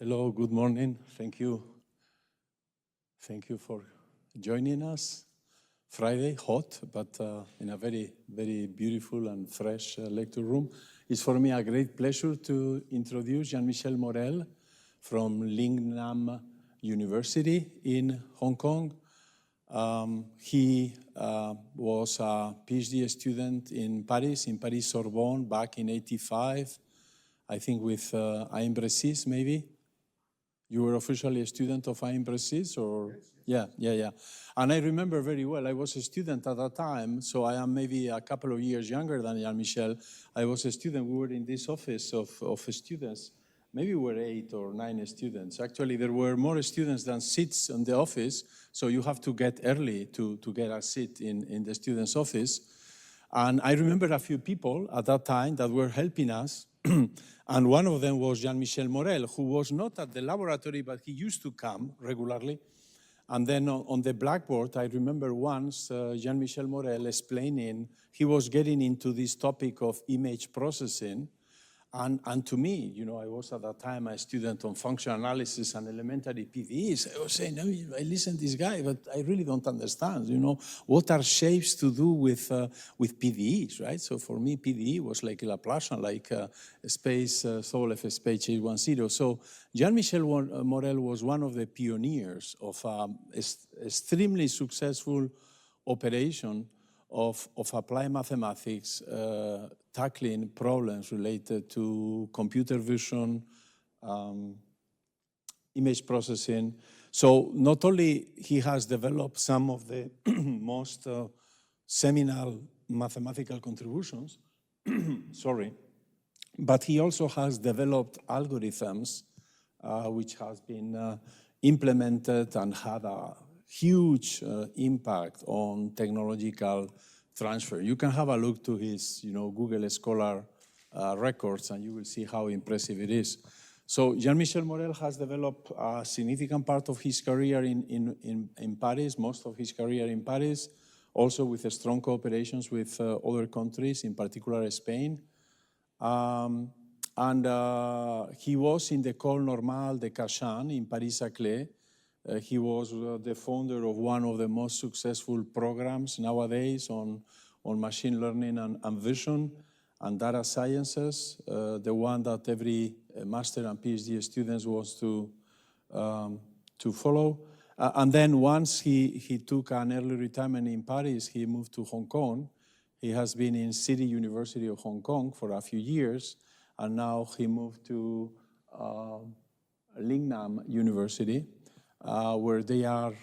Hello, good morning. Thank you. Thank you for joining us. Friday, hot, but in a very, very beautiful and fresh lecture room. It's for me a great pleasure to introduce Jean-Michel Morel from Lingnan University in Hong Kong. He was a PhD student in Paris Sorbonne back in '85, I think with Aim Brecis maybe. You were officially a student of Aim Brecis, or? Yes. Yeah. And I remember very well, I was a student at that time, so I am maybe a couple of years younger than Jean-Michel. I was a student, we were in this office of students. Maybe we were 8 or 9 students. Actually, there were more students than seats in the office, so you have to get early to get a seat in the student's office. And I remember a few people at that time that were helping us. And one of them was Jean-Michel Morel, who was not at the laboratory, but he used to come regularly. And then on the blackboard, I remember once Jean-Michel Morel explaining, he was getting into this topic of image processing. And to me, you know, I was at that time a student on functional analysis and elementary PDEs. I was saying, no, I listen to this guy, but I really don't understand, you know, what are shapes to do with PDEs, right? So for me, PDE was like a Laplacian, like space, Sobolev space 810. So Jean-Michel Morel was one of the pioneers of extremely successful operation of applied mathematics, tackling problems related to computer vision, image processing. So not only he has developed some of the most seminal mathematical contributions, but he also has developed algorithms which has been implemented and had a huge impact on technological transfer. You can have a look to his, Google Scholar records, and you will see how impressive it is. So Jean-Michel Morel has developed a significant part of his career in Paris, most of his career in Paris, also with strong cooperations with other countries, in particular Spain. And he was in the École Normale de Cachan in Paris-Saclay. He was the founder of one of the most successful programs nowadays on machine learning and vision and data sciences, the one that every master and PhD students wants to follow. And then once he took an early retirement in Paris, he moved to Hong Kong. He has been in City University of Hong Kong for a few years, and now he moved to Lingnan University, where they are,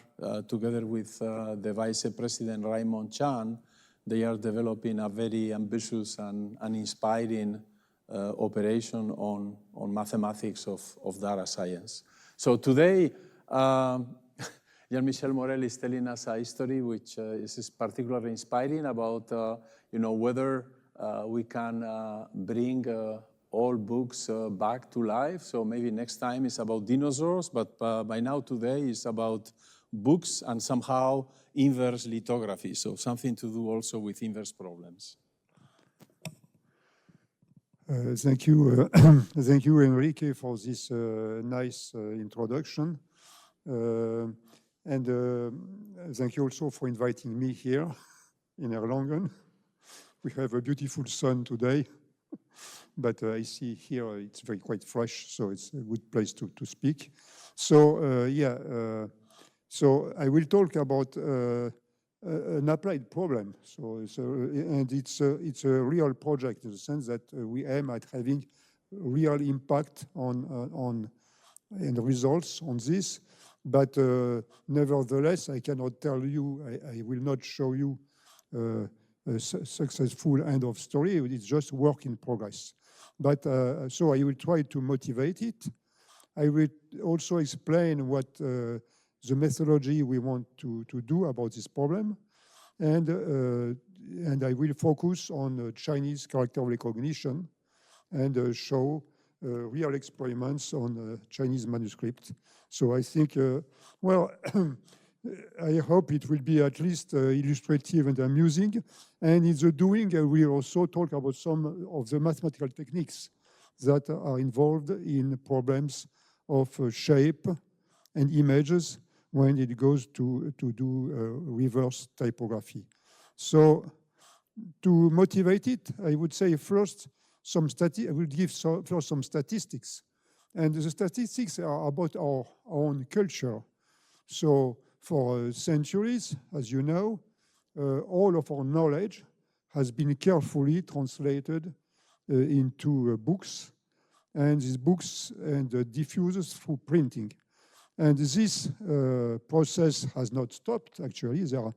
together with the Vice President Raymond Chan, they are developing a very ambitious and inspiring operation on mathematics of data science. So today, Jean-Michel Morel is telling us a story which is particularly inspiring about, whether we can bring all books back to life. So maybe next time it's about dinosaurs, but by now today it's about books and somehow inverse lithography. So something to do also with inverse problems. Thank you, thank you, Enrique, for this nice introduction. And thank you also for inviting me here in Erlangen. We have a beautiful sun today. But I see here it's quite fresh, so it's a good place to speak. So so I will talk about an applied problem. So it's a real project in the sense that we aim at having real impact on and results on this. But nevertheless, I cannot tell you. I will not show you a successful end of story. It's just work in progress. But so I will try to motivate it. I will also explain what the methodology we want to do about this problem. And I will focus on Chinese character recognition and show real experiments on Chinese manuscript. So I think, well, I hope it will be at least illustrative and amusing. And in the doing, we'll also talk about some of the mathematical techniques that are involved in problems of shape and images when it goes to do reverse typography. So to motivate it, I would say first, I will give first some statistics. And the statistics are about our own culture. So for centuries, as you know, all of our knowledge has been carefully translated into books, and these books and diffuses through printing. And this process has not stopped, actually. There are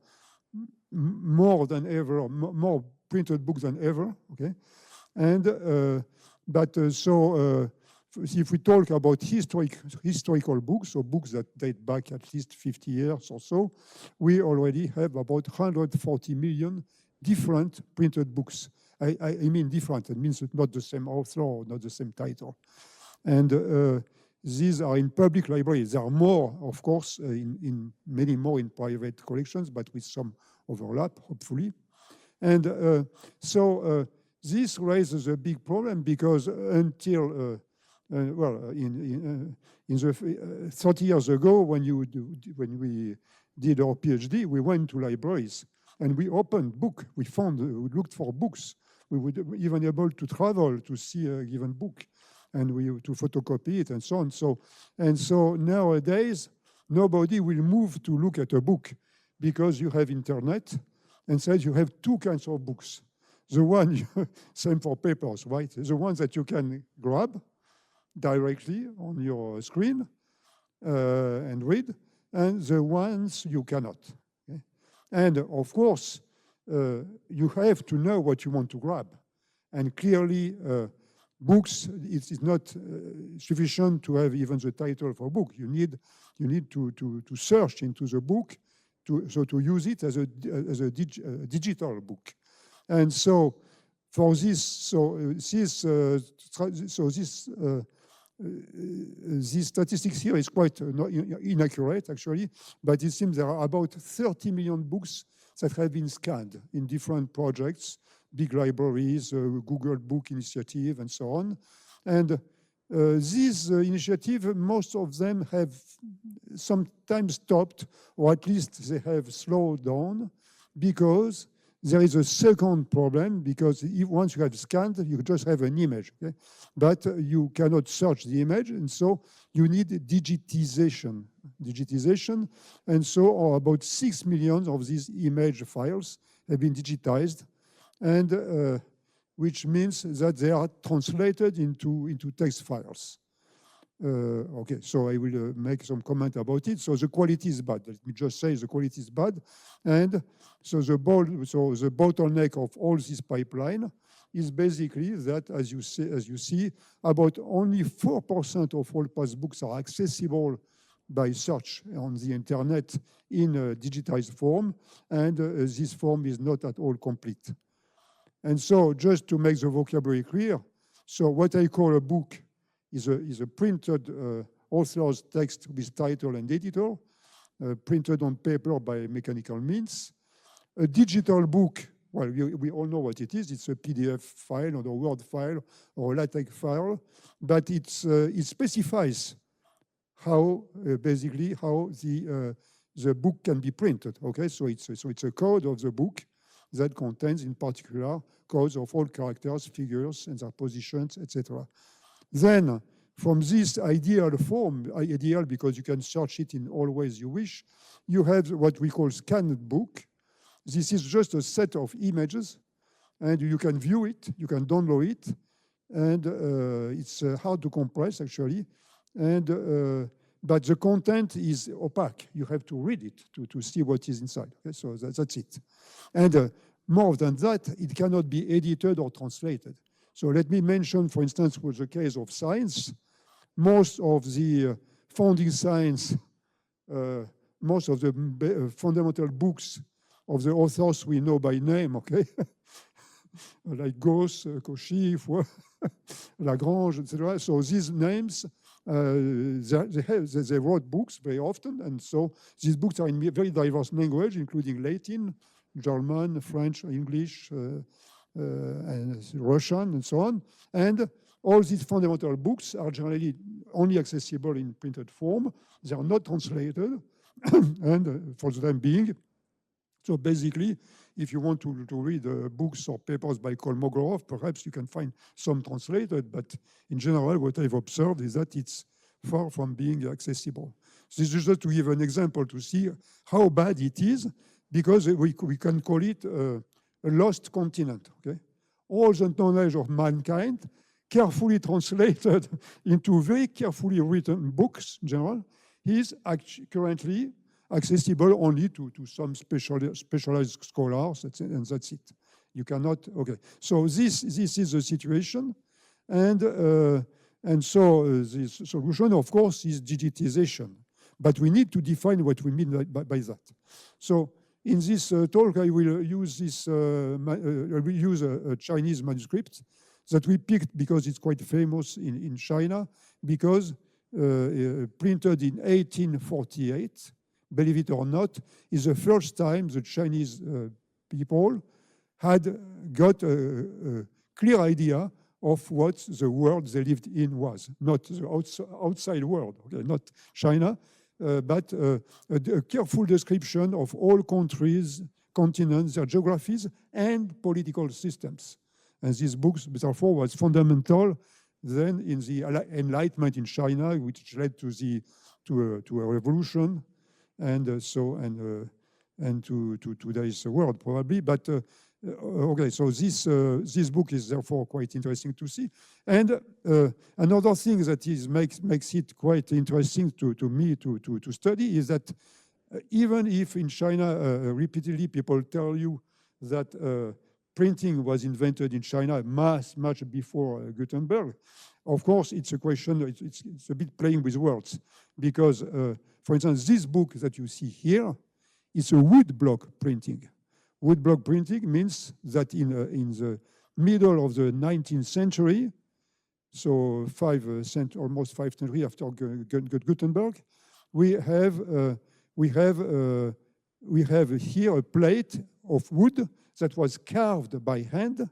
more than ever, more printed books than ever, okay? And, if we talk about historical books, or books that date back at least 50 years or so, we already have about 140 million different printed books. I mean different, it means not the same author or not the same title. And these are in public libraries. There are more, of course, in many more in private collections, but with some overlap, hopefully. And this raises a big problem because until, in the 30 years ago, when we did our PhD, we went to libraries and we opened book. We looked for books. We would even able to travel to see a given book, and to photocopy it and so on. So nowadays, nobody will move to look at a book because you have internet, and says you have two kinds of books. The one, same for papers, right? The ones that you can grab directly on your screen and read, and the ones you cannot. Okay? And of course, you have to know what you want to grab. And clearly, books, it's not sufficient to have even the title of a book. You need to search into the book to use it as a digital book. And so for this, these statistics here is quite inaccurate, actually, but it seems there are about 30 million books that have been scanned in different projects, big libraries, Google Book Initiative, and so on. And these initiatives, most of them have sometimes stopped, or at least they have slowed down, because there is a second problem, because once you have scanned, you just have an image, okay? But you cannot search the image, and so you need digitization. And so about 6 million of these image files have been digitized, and which means that they are translated into text files. Okay, so I will make some comment about it. So the quality is bad. Let me just say the quality is bad. And so the bottleneck of all this pipeline is basically that, as you see, about only 4% of all passbooks are accessible by search on the internet in a digitized form, and this form is not at all complete. And so just to make the vocabulary clear, so what I call a book is a printed author's text with title and editor, printed on paper by mechanical means. A digital book, well, we all know what it is. It's a PDF file or a Word file or a LaTeX file, but it specifies basically how the book can be printed. Okay, so it's a code of the book that contains, in particular, codes of all characters, figures, and their positions, etc. Then, from this ideal form, ideal because you can search it in all ways you wish, you have what we call scanned book. This is just a set of images, and you can view it, you can download it, and it's hard to compress, actually. And but the content is opaque. You have to read it to see what is inside. Okay? So that's it. And more than that, it cannot be edited or translated. So let me mention, for instance, with the case of science, most of the founding science, most of the fundamental books of the authors we know by name, okay? Like Gauss, Cauchy, Lagrange, etc. So these names, they wrote books very often, and so these books are in very diverse language, including Latin, German, French, English, and Russian, and so on. And all these fundamental books are generally only accessible in printed form. They are not translated, and for the time being. So basically, if you want to read books or papers by Kolmogorov, perhaps you can find some translated, but in general, what I've observed is that it's far from being accessible. So this is just to give an example to see how bad it is, because we can call it a lost continent, okay? All the knowledge of mankind, carefully translated into very carefully written books in general, is currently accessible only to some specialized scholars, and that's it. You cannot, okay. So this is the situation, and so the solution, of course, is digitization. But we need to define what we mean by that. So in this talk, I will use a Chinese manuscript that we picked because it's quite famous in China, because printed in 1848, believe it or not, is the first time the Chinese people had got a clear idea of what the world they lived in was, not the outside world, okay, not China, but a careful description of all countries, continents, their geographies, and political systems. And these books, therefore, was fundamental then in the Enlightenment in China, which led to a revolution, and to today's world probably. But okay, so this book is therefore quite interesting to see. And another thing that makes it quite interesting to me to study is that even if in China repeatedly people tell you that printing was invented in China much before Gutenberg, of course it's a question, it's a bit playing with words, because for instance, this book that you see here is a woodblock printing. Woodblock printing means that in the middle of the 19th century, so almost 5 centuries after Gutenberg, we have here a plate of wood that was carved by hand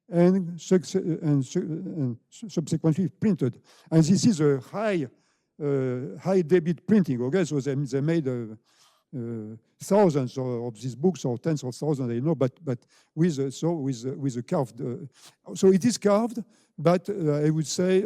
and subsequently printed. And this is a high debit printing. Okay, so they made thousands of these books, or tens of thousands, I know, but with a carved. So it is carved, but I would say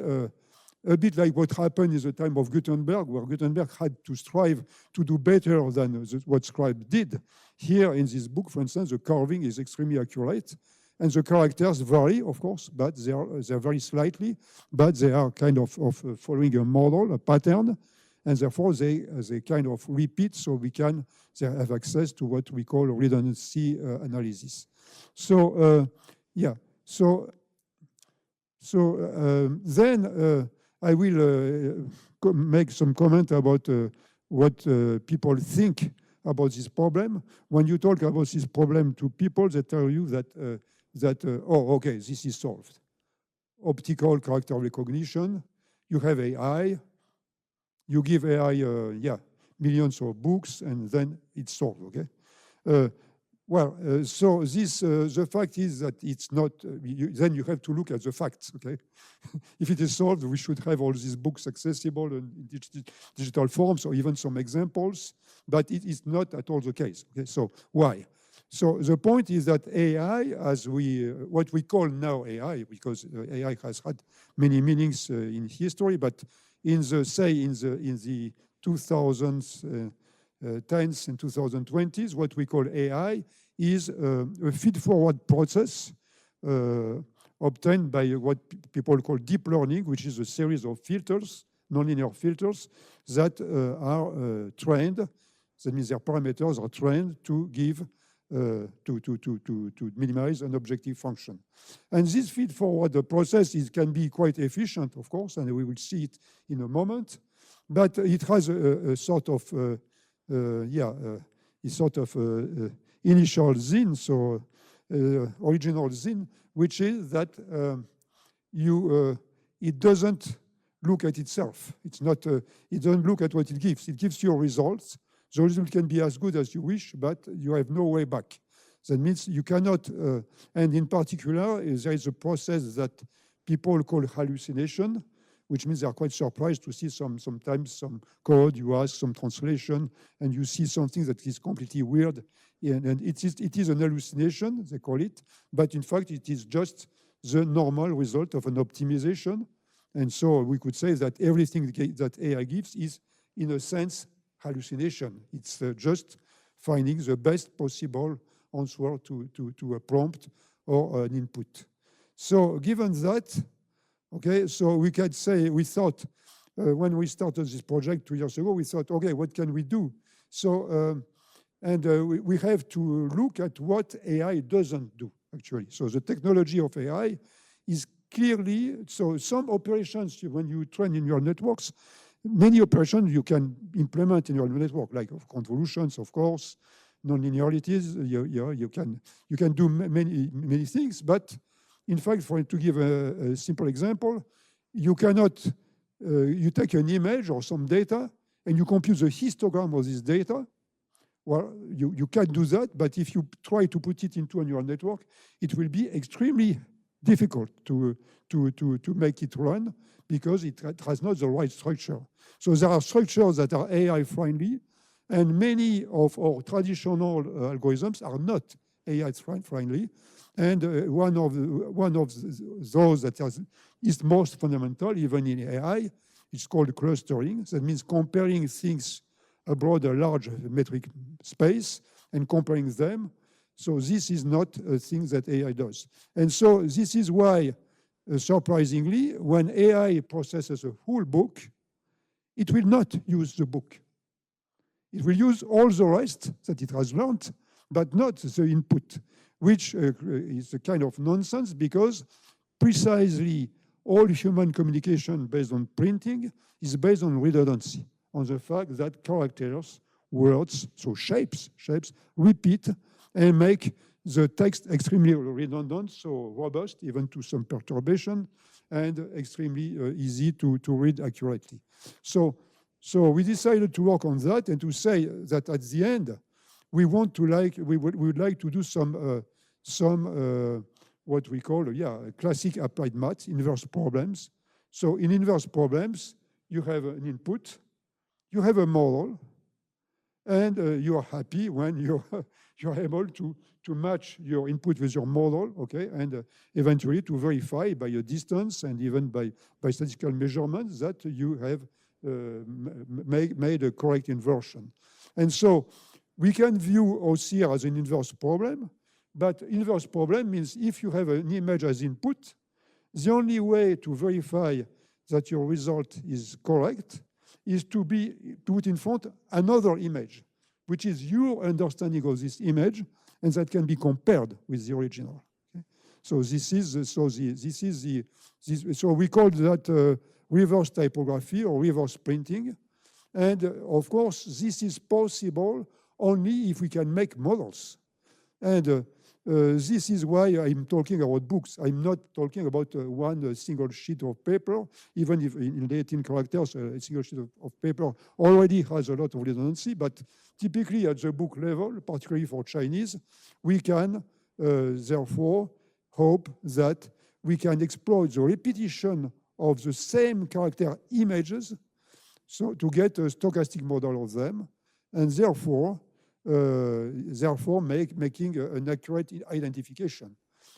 a bit like what happened in the time of Gutenberg, where Gutenberg had to strive to do better than what scribe did. Here in this book, for instance, the carving is extremely accurate, and the characters vary, of course, but they're very slightly, but they are kind of following a model, a pattern, and therefore they kind of repeat, so they have access to what we call redundancy analysis. So yeah, so then I will make some comment about what people think about this problem. When you talk about this problem to people, they tell you that oh, okay, this is solved. Optical character recognition, you have AI, you give AI millions of books, and then it's solved, okay? So the fact is that it's not, then you have to look at the facts, okay? If it is solved, we should have all these books accessible in digital forms, or even some examples, but it is not at all the case, okay? So why? So the point is that AI, as what we call now AI, because AI has had many meanings in history, but in the 2010s and 2020s, what we call AI is a feed-forward process obtained by what people call deep learning, which is a series of filters, nonlinear filters, that are trained. That means their parameters are trained to give to minimize an objective function. And this feed-forward process can be quite efficient, of course, and we will see it in a moment. But it has a sort of initial zin, so original zin, which is that it doesn't look at itself. It's not. It doesn't look at what it gives. It gives you results. The result can be as good as you wish, but you have no way back. That means you cannot. And in particular, there is a process that people call hallucination, which means they're quite surprised to see sometimes some code, you ask some translation, and you see something that is completely weird. And it is an hallucination, they call it, but in fact, it is just the normal result of an optimization. And so we could say that everything that AI gives is, in a sense, hallucination. It's just finding the best possible answer to a prompt or an input. So given that, okay, so we can say, we thought, when we started this project 2 years ago, we thought, okay, what can we do? So, we have to look at what AI doesn't do, actually. So the technology of AI is clearly, so some operations, when you train in your networks, many operations you can implement in your network, like convolutions, of course, non-linearities, you can do many things, but in fact, to give a simple example, you cannot, you take an image or some data and you compute the histogram of this data. Well, you can do that, but if you try to put it into a neural network, it will be extremely difficult to make it run because it has not the right structure. So there are structures that are AI friendly, and many of our traditional algorithms are not AI friendly. And one of those that is most fundamental, even in AI, is called clustering. That means comparing things about a large metric space and comparing them. So this is not a thing that AI does. And so this is why, surprisingly, when AI processes a whole book, it will not use the book. It will use all the rest that it has learned, but not the input, which is a kind of nonsense because precisely all human communication based on printing is based on redundancy, on the fact that characters, words, so shapes repeat and make the text extremely redundant, so robust, even to some perturbation, and extremely easy to read accurately. So we decided to work on that and to say that at the end, we would like to do some what we call classic applied math, inverse problems. So in inverse problems, you have an input, you have a model, and you are happy when you're able to match your input with your model, okay, and eventually to verify by a distance and even by statistical measurements that you have made a correct inversion. And so we can view OCR as an inverse problem, but inverse problem means if you have an image as input, the only way to verify that your result is correct is to put in front another image, which is your understanding of this image, and that can be compared with the original. Okay? So so we call that reverse typography or reverse printing, and of course this is possible only if we can make models, and this is why I'm talking about books. I'm not talking about one single sheet of paper, even if in Latin characters, a single sheet of paper already has a lot of redundancy, but typically at the book level, particularly for Chinese, we can therefore hope that we can exploit the repetition of the same character images so to get a stochastic model of them, and therefore making an accurate identification.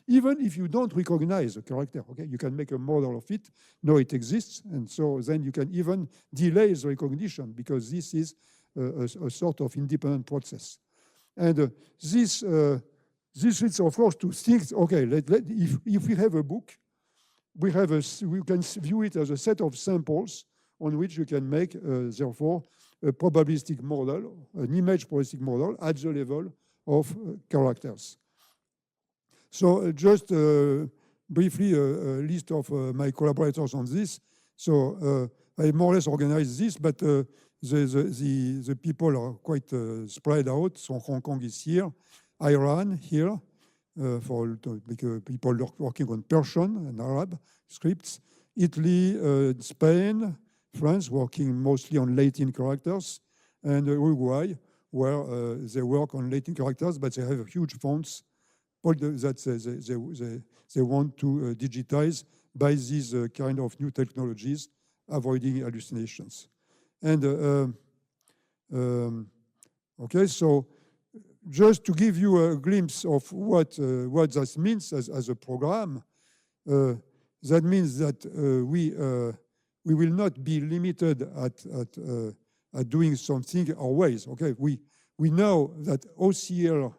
Even if you don't recognize a character, okay, you can make a model of it, know it exists, and so then you can even delay the recognition because this is a sort of independent process. And this leads, of course, to think, okay, if we have a book, we can view it as a set of samples on which you can make, therefore, a probabilistic model, an image probabilistic model at the level of characters. So just briefly, a list of my collaborators on this. So I more or less organized this, but the people are quite spread out. So Hong Kong is here, Iran here, for people working on Persian and Arab scripts, Italy, Spain, France, working mostly on Latin characters, and Uruguay, where they work on Latin characters, but they have huge fonts that they want to digitize by these kind of new technologies, avoiding hallucinations. And okay, so just to give you a glimpse of what that means as a program, that means that we will not be limited at doing something our ways. Okay, we know that OCR,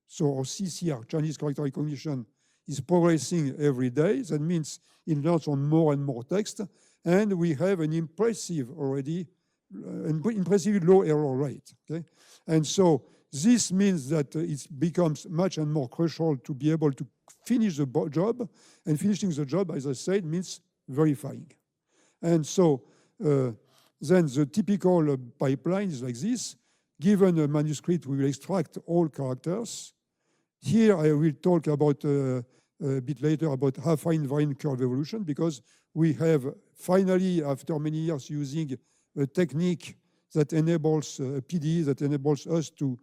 so or CCR, Chinese character recognition, is progressing every day. That means it learns on more and more text, and we have an impressive already, impressively low error rate. Okay, and so this means that it becomes much and more crucial to be able to finish the job, and finishing the job, as I said, means verifying. And so then the typical pipeline is like this. Given a manuscript, we will extract all characters. Here I will talk about a bit later about affine invariant curve evolution, because we have finally, after many years, using a technique that enables PDE, that enables us to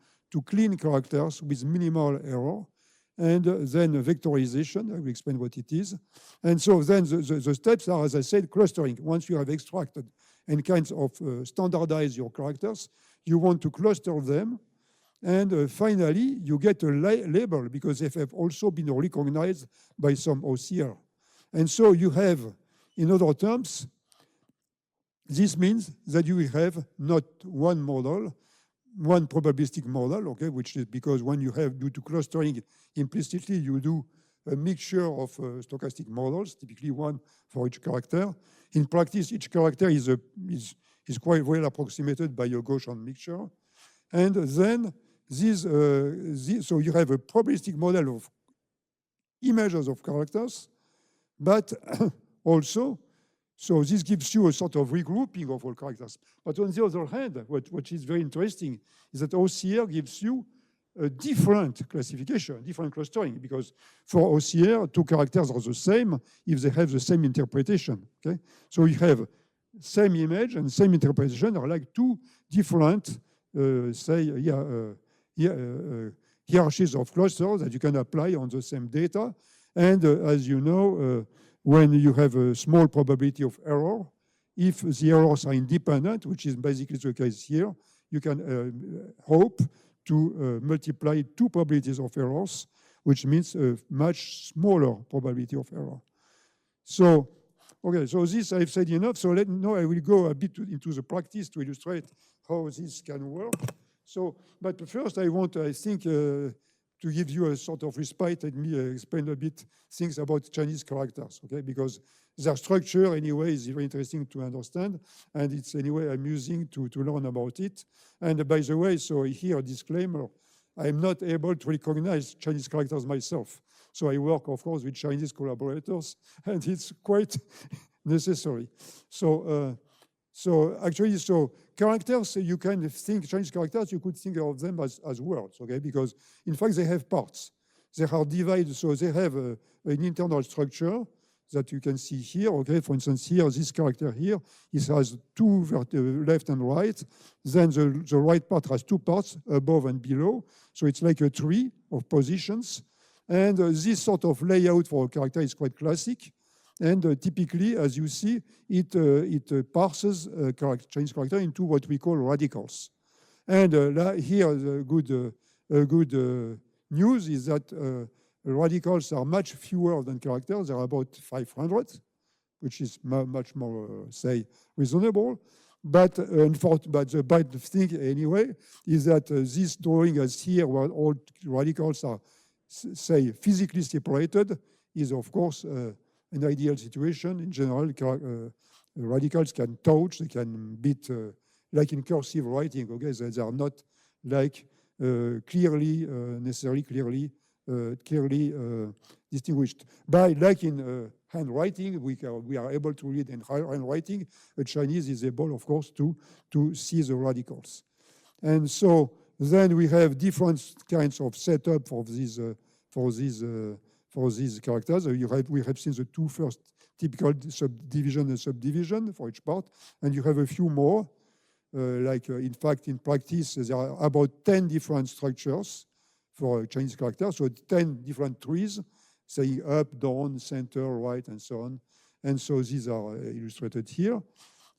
clean characters with minimal error, and then vectorization. I will explain what it is. And so then the steps are, as I said, clustering. Once you have extracted and kinds of standardize your characters, you want to cluster them. And finally, you get a label because they have also been recognized by some OCR. And so you have, in other terms, this means that you will have not one model, one probabilistic model, okay, which is because when you have, due to clustering, implicitly you do a mixture of stochastic models, typically one for each character. In practice, each character is quite well approximated by a Gaussian mixture. And then so you have a probabilistic model of images of characters, but also, so this gives you a sort of regrouping of all characters. But on the other hand, what is very interesting is that OCR gives you a different classification, different clustering, because for OCR, two characters are the same if they have the same interpretation. Okay, so you have same image and same interpretation are like two different, hierarchies of clusters that you can apply on the same data. And as you know, when you have a small probability of error, if the errors are independent, which is basically the case here, you can hope to multiply two probabilities of errors, which means a much smaller probability of error. So, okay, so this I've said enough. So now I will go a bit into the practice to illustrate how this can work. So, but first I want, I think, to give you a sort of respite, let me explain a bit things about Chinese characters, okay? Because their structure, anyway, is very interesting to understand, and it's anyway amusing to learn about it. And by the way, so here a disclaimer, I'm not able to recognize Chinese characters myself. So I work, of course, with Chinese collaborators, and it's quite necessary. So, actually, characters, you can think Chinese characters, you could think of them as words, okay? Because in fact, they have parts. They are divided, so they have an internal structure that you can see here, okay? For instance, here, this character here, it has two left and right. Then the right part has two parts, above and below. So it's like a tree of positions. And this sort of layout for a character is quite classic. And typically, as you see, it parses Chinese character into what we call radicals. And here, the good news is that radicals are much fewer than characters. There are about 500, which is much more, say, reasonable. But the bad thing, anyway, is that this drawing as here, where all radicals are, say, physically separated, is, of course, an ideal situation. In general, radicals can touch, they can beat, like in cursive writing, okay? They are not like necessarily clearly distinguished. Like in handwriting, we are able to read in handwriting. A Chinese is able, of course, to see the radicals. And so then we have different kinds of setup for these characters. We have seen the two first typical subdivision and subdivision for each part, and you have a few more. In fact, in practice, there are about 10 different structures for Chinese characters, so 10 different trees. saying up, down, center, right, and so on. And so these are illustrated here.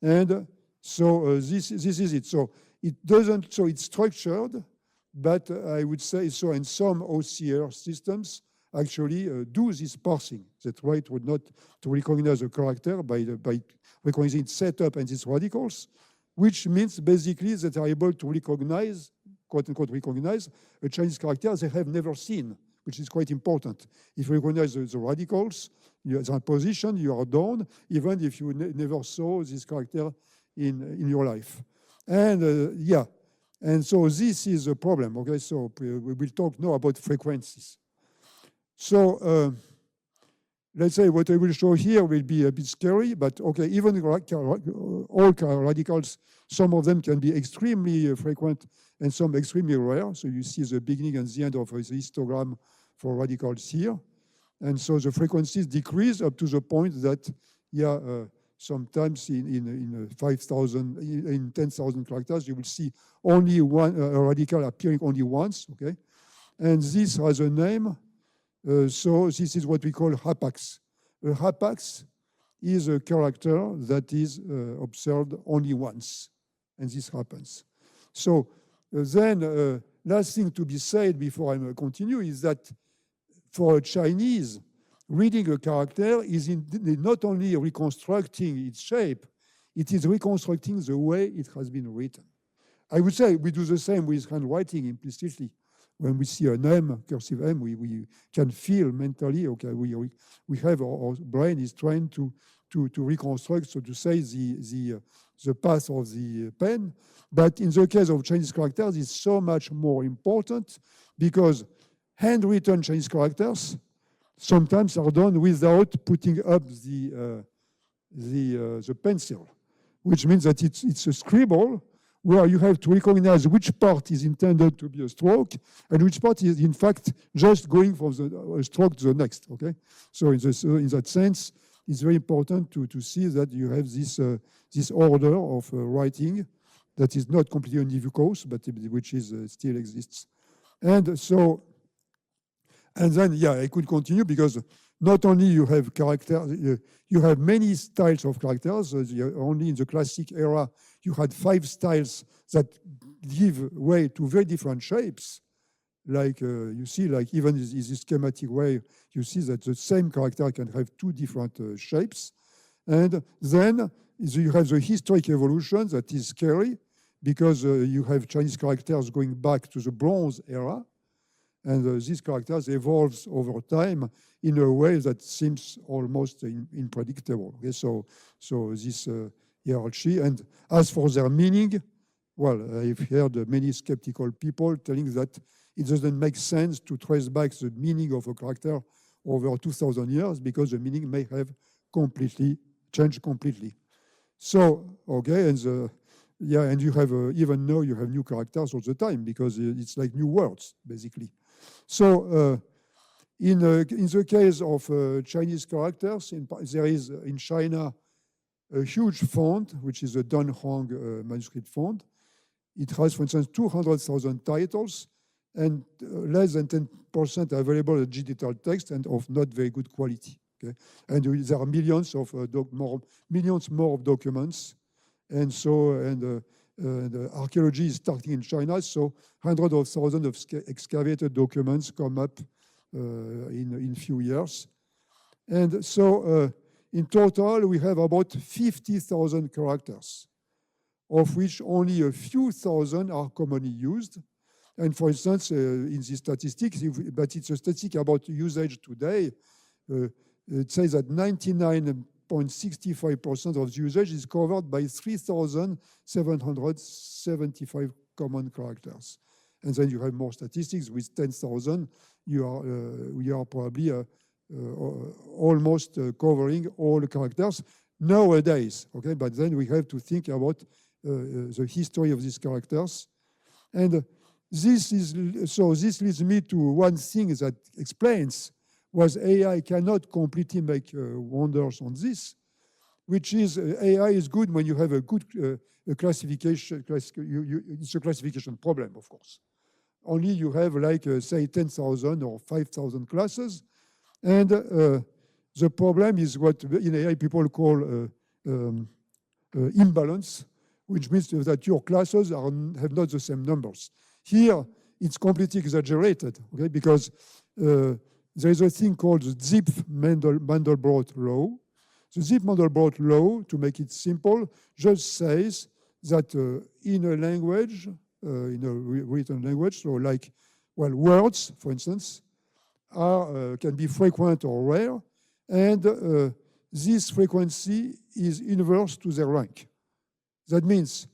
And so this is it. So it doesn't, so it's structured, but I would say, so in some OCR systems actually do this parsing. That right would not to recognize a character by recognizing its setup and its radicals, which means basically that they are able to recognize, quote unquote, recognize a Chinese character they have never seen, which is quite important. If you recognize the radicals, the position, you are down, even if you never saw this character in your life. And yeah, and so this is a problem, okay? So we will talk now about frequencies. So let's say what I will show here will be a bit scary, but okay, even all radicals, some of them can be extremely frequent and some extremely rare. So you see the beginning and the end of the histogram for radicals here. And so the frequencies decrease up to the point that, yeah, sometimes in 5,000, in 10,000 characters, you will see only one radical appearing only once, okay? And this has a name. So this is what we call hapax. A hapax is a character that is observed only once, and this happens. So then, last thing to be said before I continue is that for a Chinese, reading a character is not only reconstructing its shape, it is reconstructing the way it has been written. I would say we do the same with handwriting implicitly. When we see an M, cursive M, we can feel mentally, okay, we have, our brain is trying to reconstruct, so to say, the path of the pen. But in the case of Chinese characters, it's so much more important because handwritten Chinese characters sometimes are done without putting up the pencil, which means that it's a scribble where you have to recognize which part is intended to be a stroke and which part is, in fact, just going from a stroke to the next, okay? So in that sense, it's very important to see that you have this order of writing that is not completely univocous, but which is still exists. And so, and then, yeah, I could continue because not only you have characters, you have many styles of characters. Only in the classic era, you had 5 styles that give way to very different shapes. Like you see, like even in this schematic way, you see that the same character can have 2 different shapes. And then you have the historic evolution that is scary because you have Chinese characters going back to the Bronze era. And these characters evolves over time in a way that seems almost unpredictable. Okay? So this hierarchy. And as for their meaning, well, I've heard many skeptical people telling that it doesn't make sense to trace back the meaning of a character over 2,000 years because the meaning may have completely changed completely. So, okay, and yeah, and you have even now you have new characters all the time because it's like new words, basically. So in the case of Chinese characters, there is in China a huge font, which is a Dunhuang manuscript font. It has, for instance, 200,000 titles and less than 10% available as digital text and of not very good quality. Okay? And there are millions more of documents. And so, and archaeology is starting in China, so hundreds of thousands of excavated documents come up in few years. And so in total, we have about 50,000 characters, of which only a few thousand are commonly used. And for instance, in the statistics, but it's a statistic about usage today, it says that 99.65% of the usage is covered by 3,775 common characters. And then you have more statistics with 10,000. We are probably almost covering all the characters nowadays. Okay, but then we have to think about the history of these characters. And this leads me to one thing that explains why AI cannot completely make wonders on this, which is AI is good when you have a good classification. It's a classification problem, of course. Only you have like, say, 10,000 or 5,000 classes. And the problem is what in AI people call imbalance, which means that your classes have not the same numbers. Here, it's completely exaggerated, okay? Because there is a thing called the Zipf-Mandelbrot law. The Zipf-Mandelbrot law, to make it simple, just says that in a language, in a written language, so like, well, words, for instance, can be frequent or rare, and this frequency is inverse to their rank. That means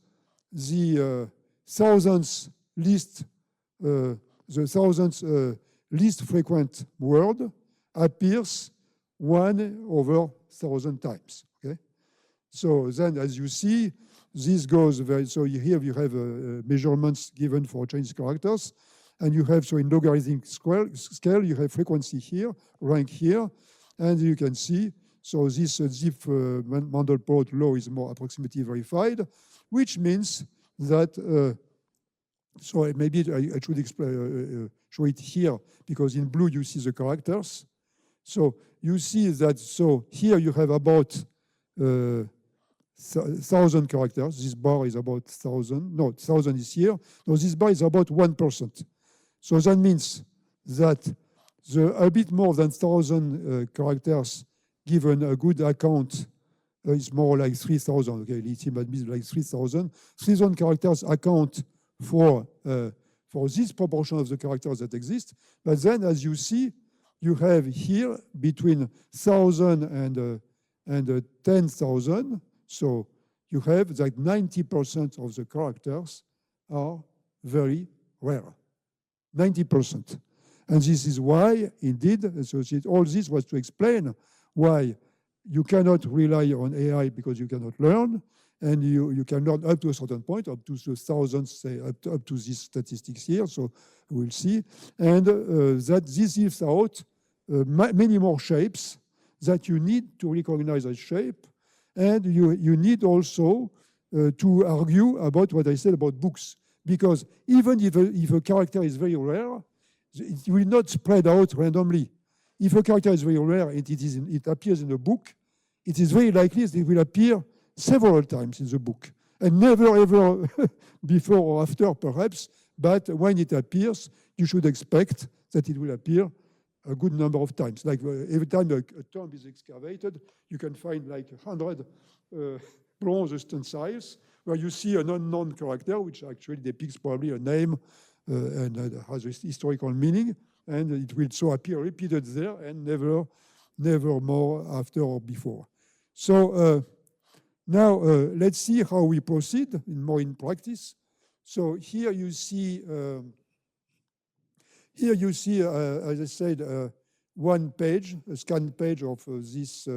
the thousandth least frequent word appears 1/1,000 times. Okay, so then, as you see, this goes very. So here you have measurements given for Chinese characters, and you have, so in logarithmic scale, you have frequency here, rank here, and you can see. So this Zipf-Mandelbrot law is more approximately verified, which means that, so maybe I should show it here, because in blue you see the characters. So you see that, so here you have about 1,000 characters. This bar is about 1,000. No, 1,000 is here. No, this bar is about 1%. So that means that a bit more than 1,000 characters given a good account is more like 3,000. Okay, it means like 3,000. 3,000 characters account for this proportion of the characters that exist. But then, as you see, you have here between 1,000 and 10,000. So you have that 90% of the characters are very rare. 90%. And this is why, indeed, so all this was to explain why you cannot rely on AI because you cannot learn, and you can learn up to a certain point, up to the thousands, say, up to these statistics here, so we'll see. And that this leaves out many more shapes that you need to recognize as shape, and you need also to argue about what I said about books, because even if a character is very rare, it will not spread out randomly. If a character is very rare and it appears in a book, it is very likely that it will appear several times in the book, and never ever before or after, perhaps, but when it appears, you should expect that it will appear a good number of times. Like every time a tomb is excavated, you can find like 100 bronze ustensiles where you see an unknown character, which actually depicts probably a name and has a historical meaning, and it will so appear repeated there and never more after or before. So now let's see how we proceed more in practice. So here you see, as I said, one page, a scanned page of this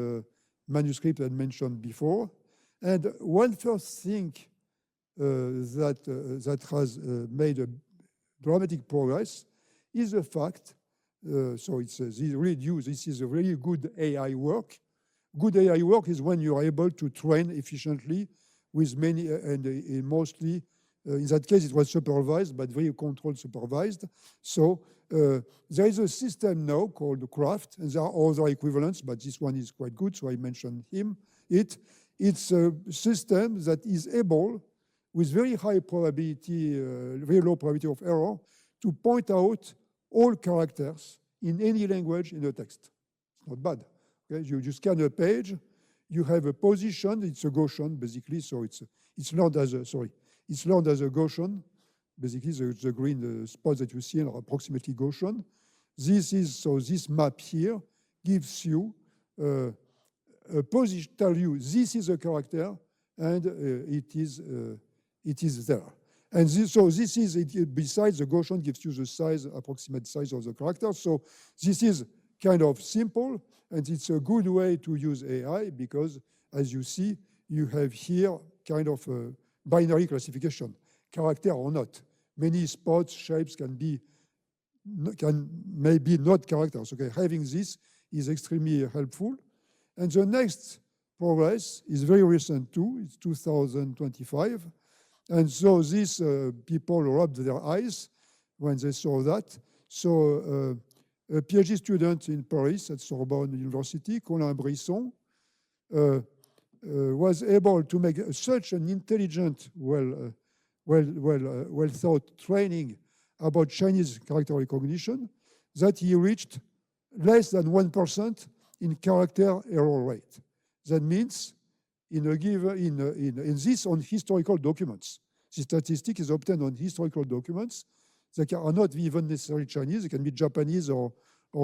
manuscript I mentioned before. And one first thing that has made a dramatic progress is the fact, so it's really new, this is a really good AI work. Good AI work is when you are able to train efficiently with many, and mostly, in that case it was supervised, but very controlled supervised. So there is a system now called Craft, and there are other equivalents, but this one is quite good, so I mentioned It's a system that is able, with very high probability, very low probability of error, to point out all characters in any language in the text. It's not bad. Okay? You scan a page, you have a position, it's a Gaussian, basically, so it's learned as a Gaussian. Basically, the green spots that you see are approximately Gaussian. This map here gives you a position, tell you this is a character, and it is there. And this is, besides the Gaussian gives you the size, approximate size of the character. So this is kind of simple, and it's a good way to use AI because, as you see, you have here kind of a binary classification, character or not. Many spots, shapes can maybe not characters. Okay, having this is extremely helpful. And the next progress is very recent too. It's 2025. And so these people rubbed their eyes when they saw that. So a PhD student in Paris at Sorbonne University, Colin Brisson, was able to make such an intelligent, well thought training about Chinese character recognition that he reached less than 1% in character error rate. That means in this on historical documents. The statistic is obtained on historical documents that are not even necessarily Chinese. It can be Japanese or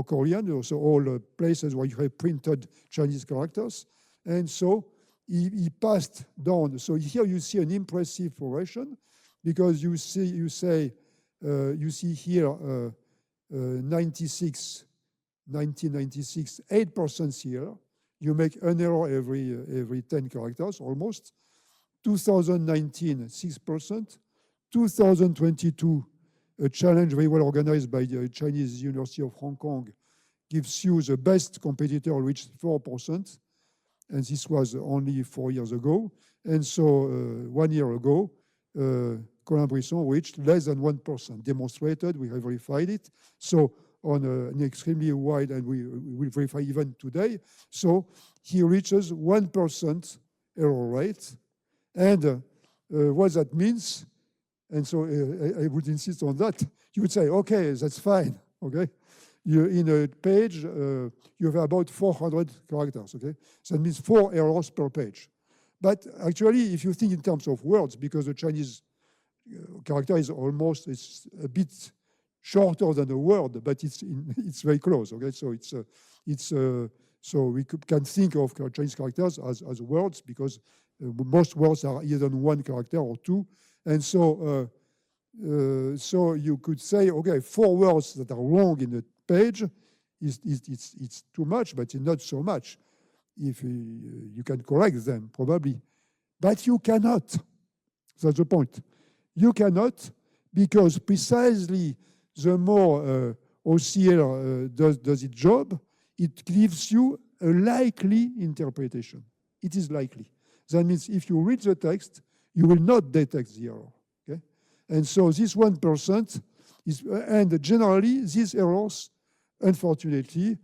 Korean, also all places where you have printed Chinese characters. And so he passed down. So here you see an impressive progression because you see here 1996, 8% here. You make an error every 10 characters almost. 2019, 6%. 2022, a challenge very well organized by the Chinese University of Hong Kong gives you the best competitor reached 4%. And this was only 4 years ago. And so 1 year ago, Colin Brisson reached less than 1%, demonstrated, we have verified it. So on an extremely wide, and we will verify even today. So he reaches 1% error rate. And what that means, and so I would insist on that, you would say, okay, that's fine, okay? In a page, you have about 400 characters, okay? So that means 4 errors per page. But actually, if you think in terms of words, because the Chinese character is almost, it's a bit shorter than a word, but it's very close, okay? So so we can think of Chinese characters as words because most words are either 1 character or 2. And so, so you could say, okay, 4 words that are wrong in a page, it's too much, but it's not so much. If you can correct them, probably. But you cannot. That's the point. You cannot, because precisely the more OCR does its job, it gives you a likely interpretation. It is likely. That means if you read the text, you will not detect the error. Okay? And so this 1% is, and generally these errors, unfortunately,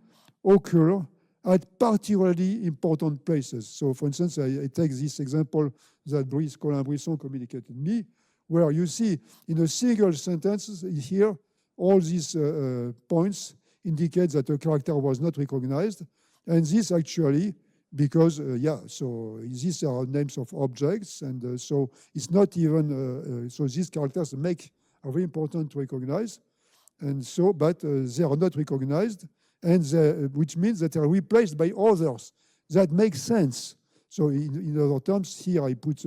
occur at particularly important places. So for instance, I take this example that Colin Brisson communicated me, where you see in a single sentence here, all these points indicate that a character was not recognized. And this actually, because, so these are names of objects. And so it's not even, so these characters are very important to recognize. And so, but they are not recognized, and which means that they are replaced by others. That makes sense. So in other terms, here I put,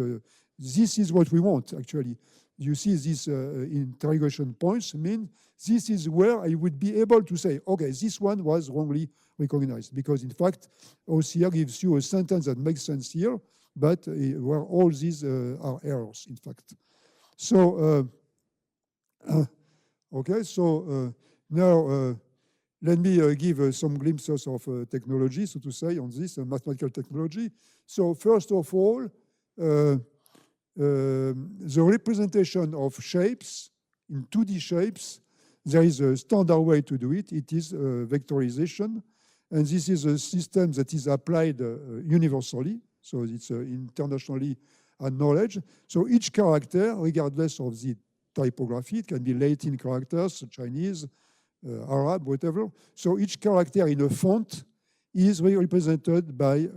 this is what we want, actually. You see these interrogation points mean this is where I would be able to say, okay, this one was wrongly recognized. Because in fact, OCR gives you a sentence that makes sense here, but where all these are errors, in fact. So, okay, so now let me give some glimpses of technology, so to say, on this mathematical technology. So first of all, the representation of shapes in 2D shapes, there is a standard way to do it. It is vectorization. And this is a system that is applied universally. So it's internationally acknowledged. So each character, regardless of the typography, it can be Latin characters, Chinese, Arab, whatever. So each character in a font is represented by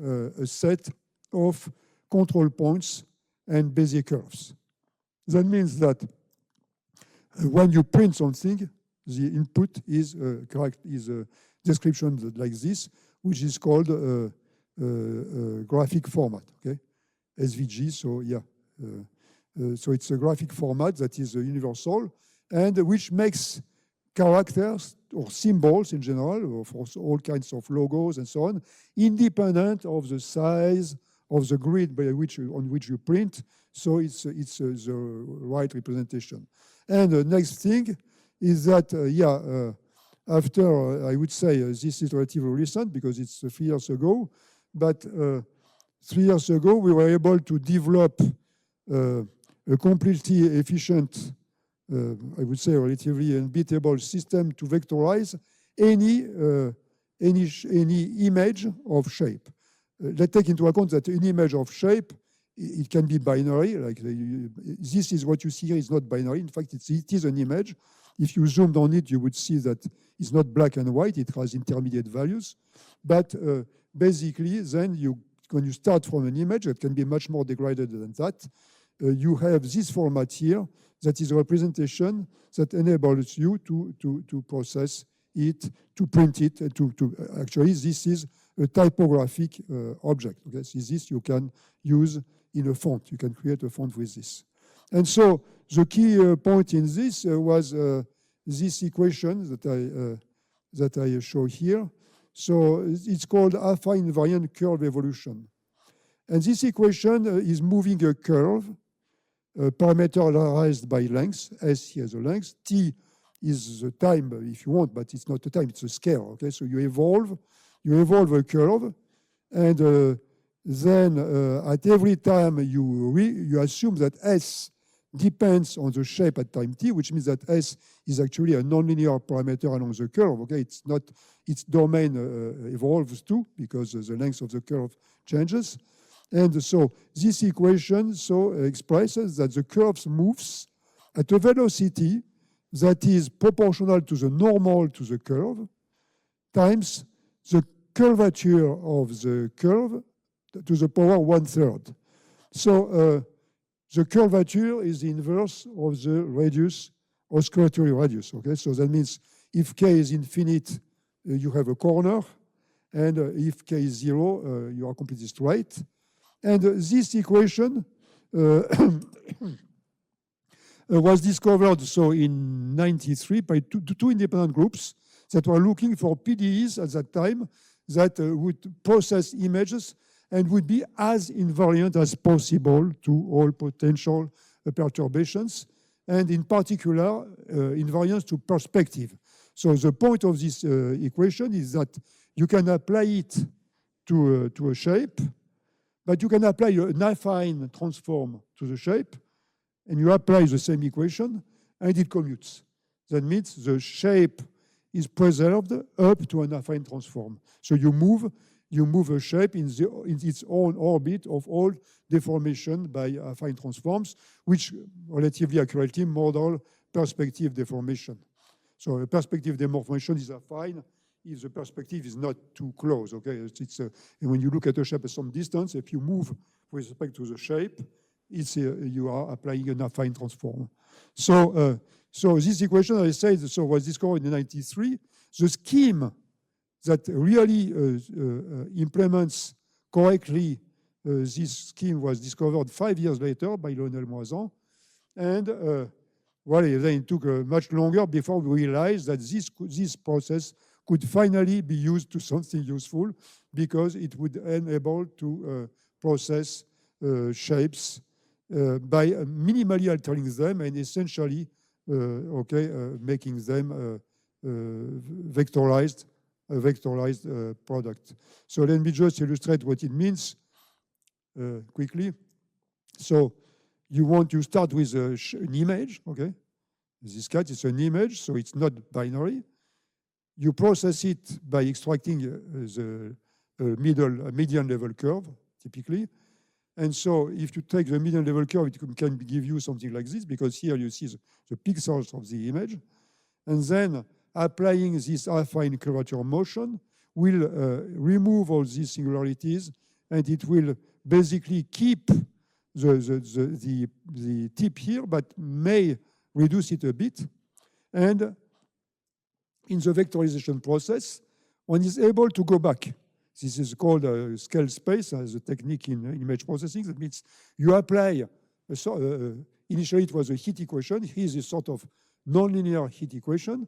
a set of control points and Bezier curves. That means that when you print something, the input is a description like this, which is called graphic format, okay? SVG, so yeah. So it's a graphic format that is universal and which makes characters or symbols in general, for all kinds of logos and so on, independent of the size of the grid on which you print. So it's the right representation. And the next thing is that, after, I would say, this is relatively recent because it's 3 years ago, but 3 years ago, we were able to develop a completely efficient, I would say relatively unbeatable system to vectorize any image of shape. Let's take into account that an image of shape, it can be binary, like this is what you see here is not binary. In fact, it is an image. If you zoomed on it, you would see that it's not black and white, it has intermediate values. But basically, then when you start from an image, it can be much more degraded than that. You have this format here that is a representation that enables you to process it, to print it, actually this is a typographic object. Okay? So this you can use in a font. You can create a font with this. And so the key point in this was this equation that I show here. So it's called affine invariant curve evolution. And this equation is moving a curve, parameterized by length. S here is the length. T is the time, if you want, but it's not the time, it's a scale. Okay, so you evolve a curve, and then at every time you assume that S depends on the shape at time t, which means that S is actually a nonlinear parameter along the curve. Okay, it's not its domain evolves too because the length of the curve changes. And so this equation expresses that the curve moves at a velocity that is proportional to the normal to the curve times the curvature of the curve to the power 1/3. So the curvature is the inverse of the radius, oscillatory radius. Okay, so that means if k is infinite, you have a corner, and if k is 0, you are completely straight. And this equation was discovered in 93 by two independent groups that were looking for PDEs at that time that would process images and would be as invariant as possible to all potential perturbations, and in particular, invariance to perspective. So the point of this equation is that you can apply it to a shape, but you can apply an affine transform to the shape, and you apply the same equation, and it commutes. That means the shape is preserved up to an affine transform. So you move a shape in its own orbit of all deformation by affine transforms, which relatively accurately model perspective deformation. So a perspective deformation is affine if the perspective is not too close. Okay, and when you look at a shape at some distance, if you move with respect to the shape, you are applying an affine transform. So this equation, as I said, was discovered in 93. The scheme that really implements correctly this scheme was discovered 5 years later by Lionel Moisan. And then it took much longer before we realized that this process could finally be used to something useful, because it would enable to process shapes by minimally altering them and essentially making them vectorized product. So let me just illustrate what it means quickly. So you want to start with an image, okay? This cat is an image, so it's not binary. You process it by extracting the median level curve, typically. And so if you take the median level curve, it can give you something like this, because here you see the pixels of the image. And then applying this affine curvature motion will remove all these singularities, and it will basically keep the tip here, but may reduce it a bit. And in the vectorization process, one is able to go back. This is called scale space as a technique in image processing. That means you apply, initially it was a heat equation. Here is a sort of nonlinear heat equation.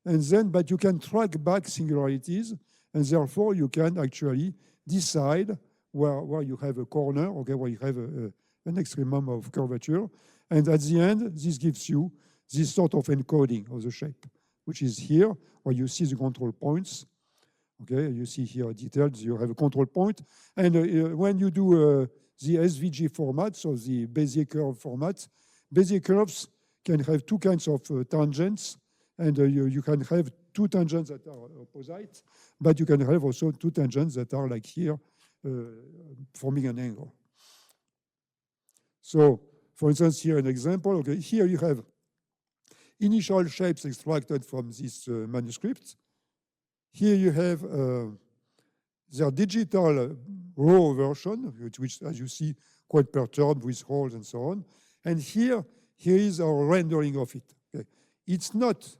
And then, but you can track back singularities, and therefore you can actually decide where you have a corner, okay, where you have an extremum of curvature. And at the end, this gives you this sort of encoding of the shape, which is here, where you see the control points. Okay, you see here details, you have a control point. And when you do the SVG format, so the Bezier curve format, Bezier curves can have two kinds of tangents, and you can have two tangents that are opposite, but you can have also two tangents that are like here, forming an angle. So, for instance, here an example. Okay, here you have initial shapes extracted from this manuscript. Here you have their digital raw version, which, as you see, quite perturbed with holes and so on. And here is our rendering of it. Okay. It's not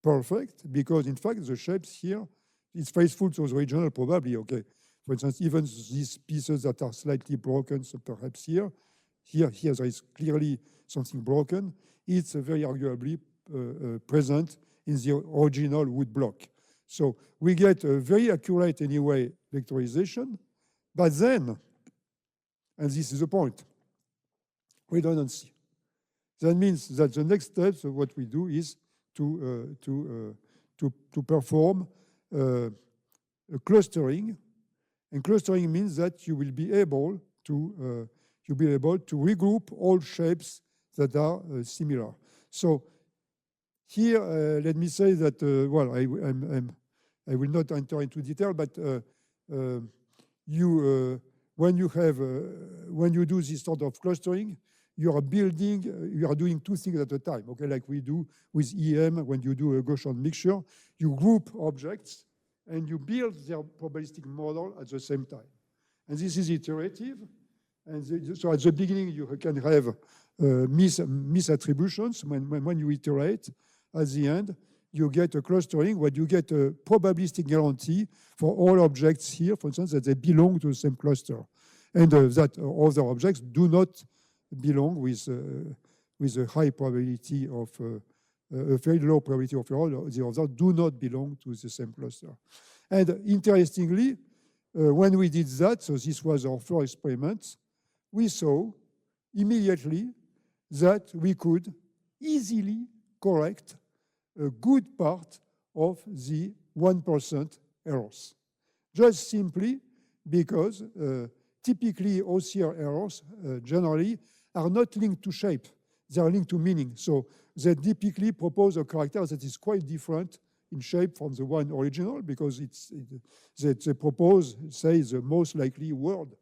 perfect because, in fact, the shapes here, it's faithful to the original probably. Okay. For instance, even these pieces that are slightly broken, so perhaps here there is clearly something broken. It's very arguably present in the original wood block. So we get a very accurate, anyway, vectorization. But then, and this is the point, redundancy. That means that the next steps of what we do is to perform a clustering. And clustering means that you will be able to regroup all shapes that are similar. So here, let me say that, well, I will not enter into detail, but when you do this sort of clustering, you are doing two things at a time, okay? Like we do with EM when you do a Gaussian mixture, you group objects and you build their probabilistic model at the same time. And this is iterative. And so at the beginning, you can have misattributions when you iterate. At the end, you get a clustering where you get a probabilistic guarantee for all objects here, for instance, that they belong to the same cluster. And that other objects do not belong with a high probability of, a very low probability of error. The others do not belong to the same cluster. And interestingly, when we did that, so this was our first experiment, we saw immediately that we could easily correct a good part of the 1% errors. Just simply because typically OCR errors generally are not linked to shape, they are linked to meaning. So they typically propose a character that is quite different in shape from the one original because they propose, say, the most likely word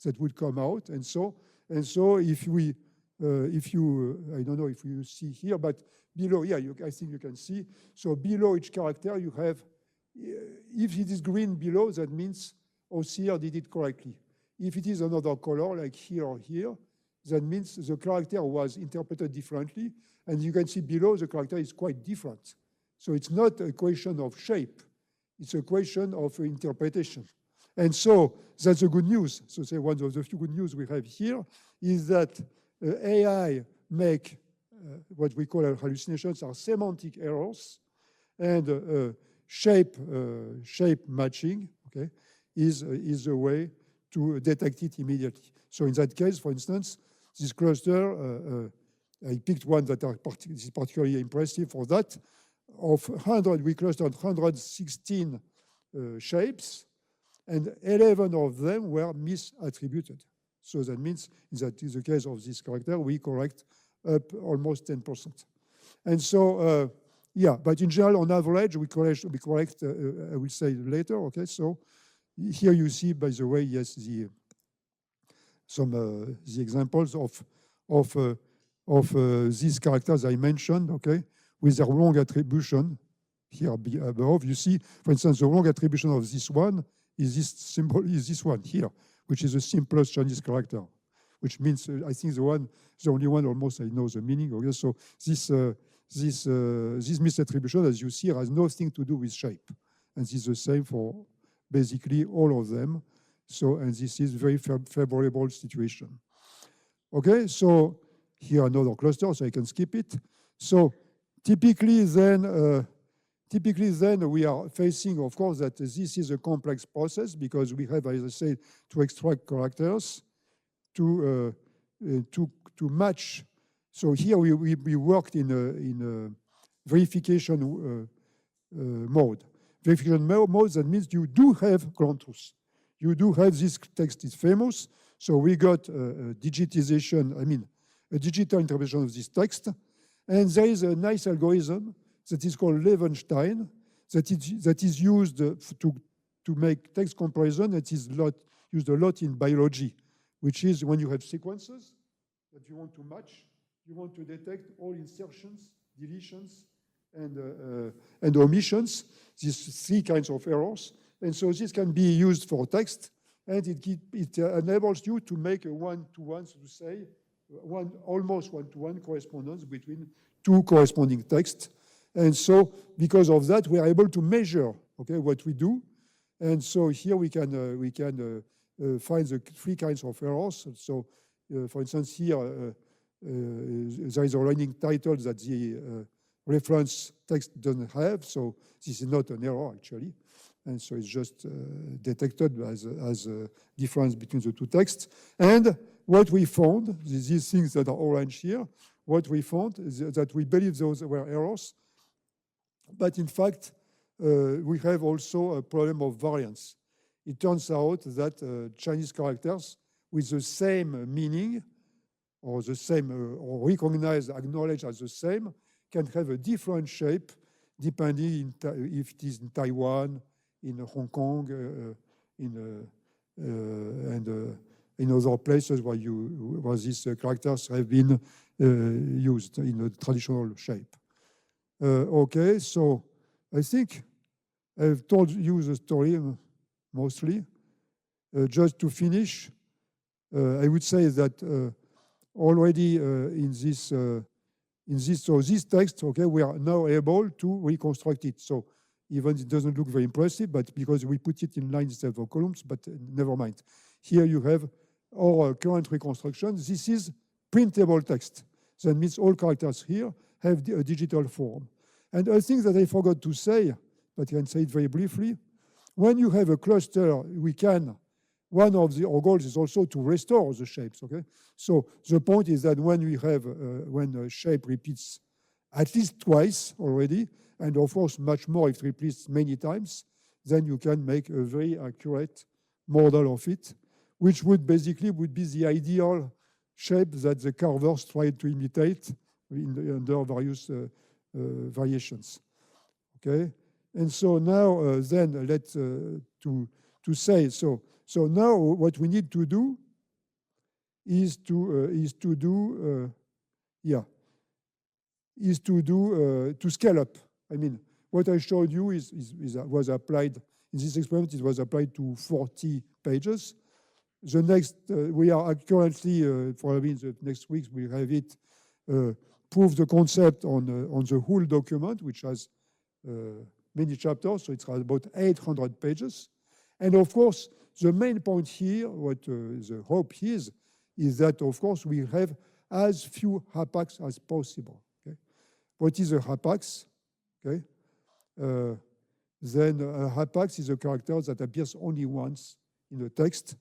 that would come out. And so if you, I don't know if you see here, but below, yeah, I think you can see. So below each character, you have, if it is green below, that means OCR did it correctly. If it is another color, like here or here, that means the character was interpreted differently. And you can see below, the character is quite different. So it's not a question of shape. It's a question of interpretation. And so that's the good news. So say one of the few good news we have here is that AI make what we call hallucinations are semantic errors, and shape matching, okay, is a way to detect it immediately. So in that case, for instance, this cluster, I picked one that is particularly impressive for that. Of 100, we clustered 116 shapes, and 11 of them were misattributed. So that means that in the case of this character, we correct up almost 10%. And so, yeah, but in general, on average, we correct I will say later, okay? So here you see, by the way, yes, the examples of these characters I mentioned, okay, with their wrong attribution here above. You see, for instance, the wrong attribution of this one is this symbol, is this one here, which is the simplest Chinese character, which means I think the only one almost I know the meaning. Okay, so this misattribution, as you see, has nothing to do with shape, and this is the same for basically all of them. So, and this is very favorable situation. Okay, so here another cluster, so I can skip it. So typically then we are facing, of course, that this is a complex process because we have, as I said, to extract characters to match. So here we worked in a verification mode. Verification mode, that means you do have ground truth. You do have this text is famous. So we got a digitization, I mean, a digital interpretation of this text. And there is a nice algorithm that is called Levenstein, that is used to make text comparison. That is used a lot in biology, which is when you have sequences that you want to match, you want to detect all insertions, deletions, and omissions, these 3 kinds of errors. And so this can be used for text, and it enables you to make a one-to-one, so to say, almost one-to-one correspondence between 2 corresponding texts. And so because of that, we are able to measure, okay, what we do. And so here we can find the 3 kinds of errors. So for instance, here there is a running title that the reference text doesn't have. So this is not an error, actually. And so it's just detected as a difference between the 2 texts. And what we found, these things that are orange here, what we found is that we believe those were errors. But in fact, we have also a problem of variance. It turns out that Chinese characters with the same meaning, or the same, or recognized, acknowledged as the same, can have a different shape depending if it is in Taiwan, in Hong Kong, and in other places where these characters have been used in a traditional shape. Okay, so I think I've told you the story mostly. Just to finish, I would say that already in this text, okay, we are now able to reconstruct it. So even it doesn't look very impressive, but because we put it in lines instead of columns, but never mind. Here you have our current reconstruction. This is printable text. That means all characters here have a digital form. And a thing that I forgot to say, but I can say it very briefly, when you have a cluster, one of our goals is also to restore the shapes, okay? So the point is that when we have, when a shape repeats at least twice already, and of course much more if it repeats many times, then you can make a very accurate model of it, which would be the ideal shape that the carvers tried to imitate under various variations, okay? And so now then let's to say, so now what we need to do is to scale up. I mean, what I showed you was applied in this experiment. It was applied to 40 pages. The next, we are currently, probably in the next weeks, we'll have it prove the concept on the whole document, which has many chapters, so it's about 800 pages. And of course, the main point here, what the hope is that, of course, we have as few hapax as possible. Okay? What is a hapax? Okay? Then a hapax is a character that appears only once in the text.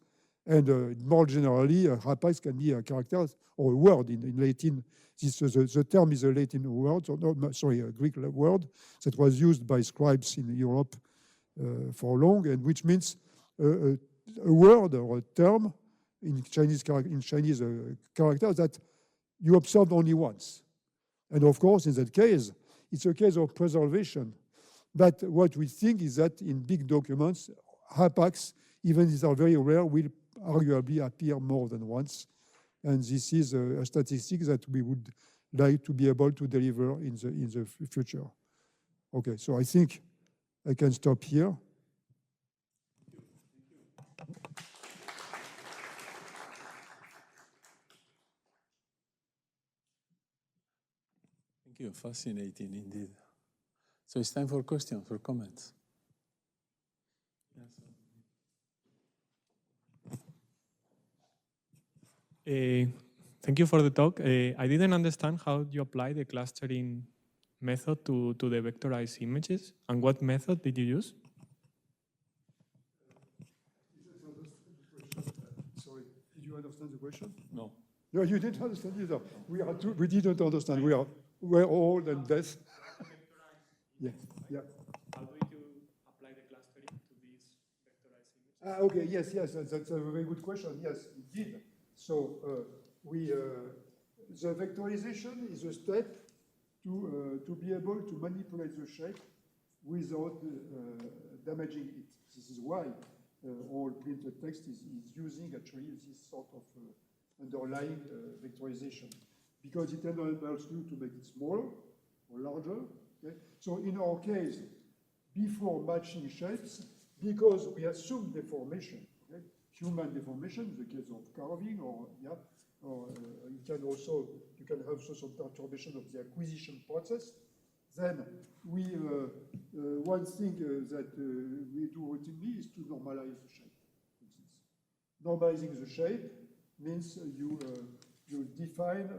And more generally, a hapax can be a character or a word in Latin. The term is a Latin word, or no, sorry, a Greek word that was used by scribes in Europe for long, and which means a word or a term in Chinese character that you observe only once. And of course, in that case, it's a case of preservation. But what we think is that in big documents, hapax, even if they are very rare, will arguably appear more than once. And this is a statistic that we would like to be able to deliver in the future. Okay, so I think I can stop here. Thank you, fascinating indeed. So it's time for questions, for comments. Thank you for the talk. I didn't understand how you apply the clustering method to the vectorized images, and what method did you use? Sorry, did you understand the question? No. No, you didn't understand either. We didn't understand. We're old and deaf. Yeah, yeah. How do you apply the clustering to these vectorized images? Okay, yes, that's a very good question. Yes, indeed. So the vectorization is a step to be able to manipulate the shape without damaging it. This is why all printed text is using actually this sort of underlying vectorization, because it enables you to make it smaller or larger. Okay? So in our case, before matching shapes, because we assume deformation, okay? Human deformation in the case of carving, or you can have also some perturbation of the acquisition process. Then we one thing that we do routinely is to normalize the shape. Normalizing the shape means you define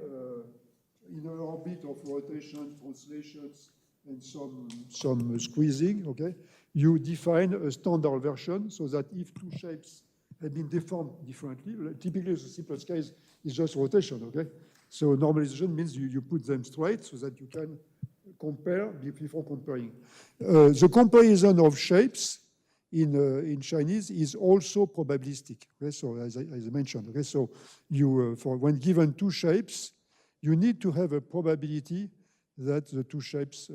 in an orbit of rotation, translations, and some squeezing. Okay, you define a standard version so that if two shapes have been deformed differently, typically the simplest case is just rotation. Okay, so normalization means you put them straight so that you can compare before comparing. The comparison of shapes in Chinese is also probabilistic. Okay, so as I mentioned, okay, so you for when given two shapes, you need to have a probability that the two shapes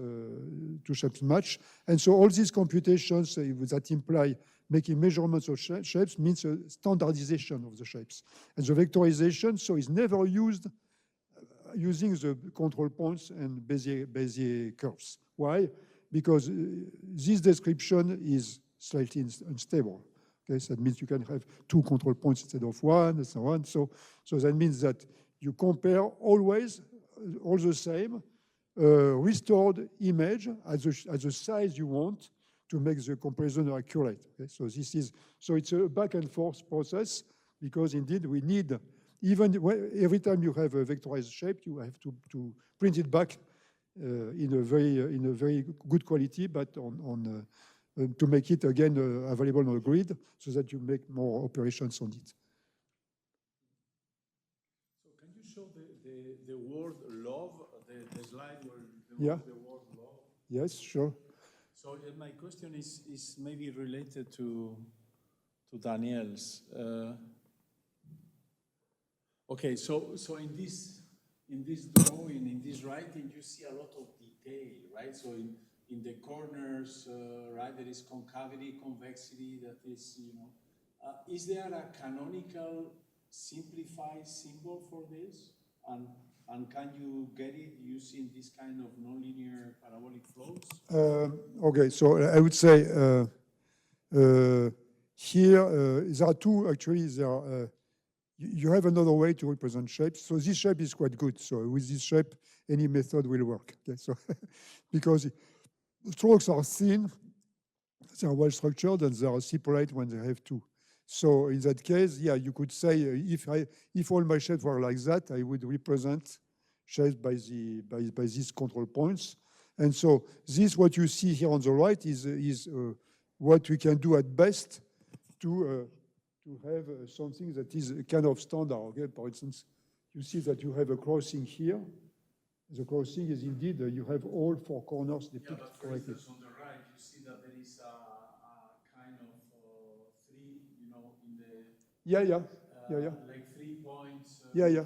match, and so all these computations that imply making measurements of shapes means a standardization of the shapes, and the vectorization so is never used using the control points and Bezier curves. Why? Because this description is slightly unstable. Okay, so that means you can have two control points instead of one, and so on. So that means that you compare always all the same restored image at the size you want to make the comparison accurate. Okay, so it's a back and forth process, because indeed we need, even every time you have a vectorized shape, you have to print it back in a very good quality, but to make it again available on a grid, so that you make more operations on it. So can you show the word love, the slide where the word love? Yes, sure. So my question is maybe related to Daniel's. Okay, so in this drawing, in this writing, you see a lot of detail, right? So in the corners, right, there is concavity, convexity. That is, is there a canonical simplified symbol for this? And can you get it using this kind of nonlinear parabolic flows? Okay, so I would say here there are two actually. You have another way to represent shapes. So this shape is quite good. So with this shape, any method will work. Okay, so because the strokes are thin, they are well structured, and they are separate when they have two. So in that case, yeah, you could say if all my shapes were like that, I would represent shapes by these control points. And so this, what you see here on the right, is what we can do at best to have something that is kind of standard. Okay, for instance, you see that you have a crossing here. The crossing is indeed you have all four corners depicted correctly. Instance, on the right, you see that there is a kind of three, in the like 3 points, like a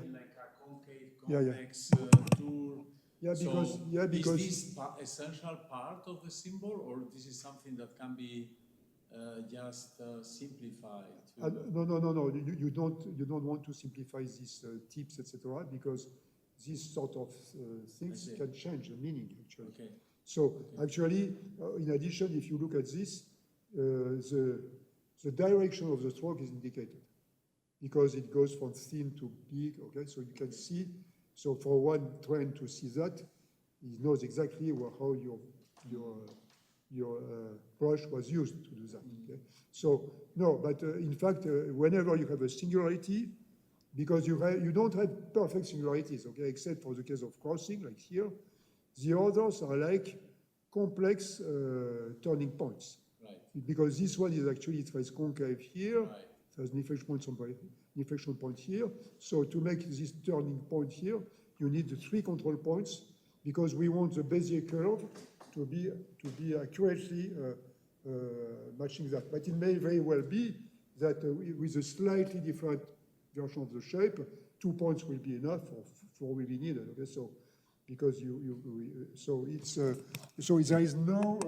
concave, convex tour. Because is this essential part of the symbol, or this is something that can be just simplified? No. You don't want to simplify these tips, etc., because these sort of things can change the meaning actually. Okay. So actually, in addition, if you look at this, the direction of the stroke is indicated because it goes from thin to big. Okay, so you can see. So for one trained to see that, he knows exactly how your brush was used to do that. Okay? So no, but in fact, whenever you have a singularity, because you don't have perfect singularities, okay, except for the case of crossing, like here, the others are like complex turning points. Right. Because this one is actually, it has concave here, right. It has an inflection point here. So to make this turning point here, you need the three control points, because we want the Bezier curve to be accurately matching that. But it may very well be that with a slightly different version of the shape, 2 points will be enough, or 4 will be needed. Okay, so because so there is no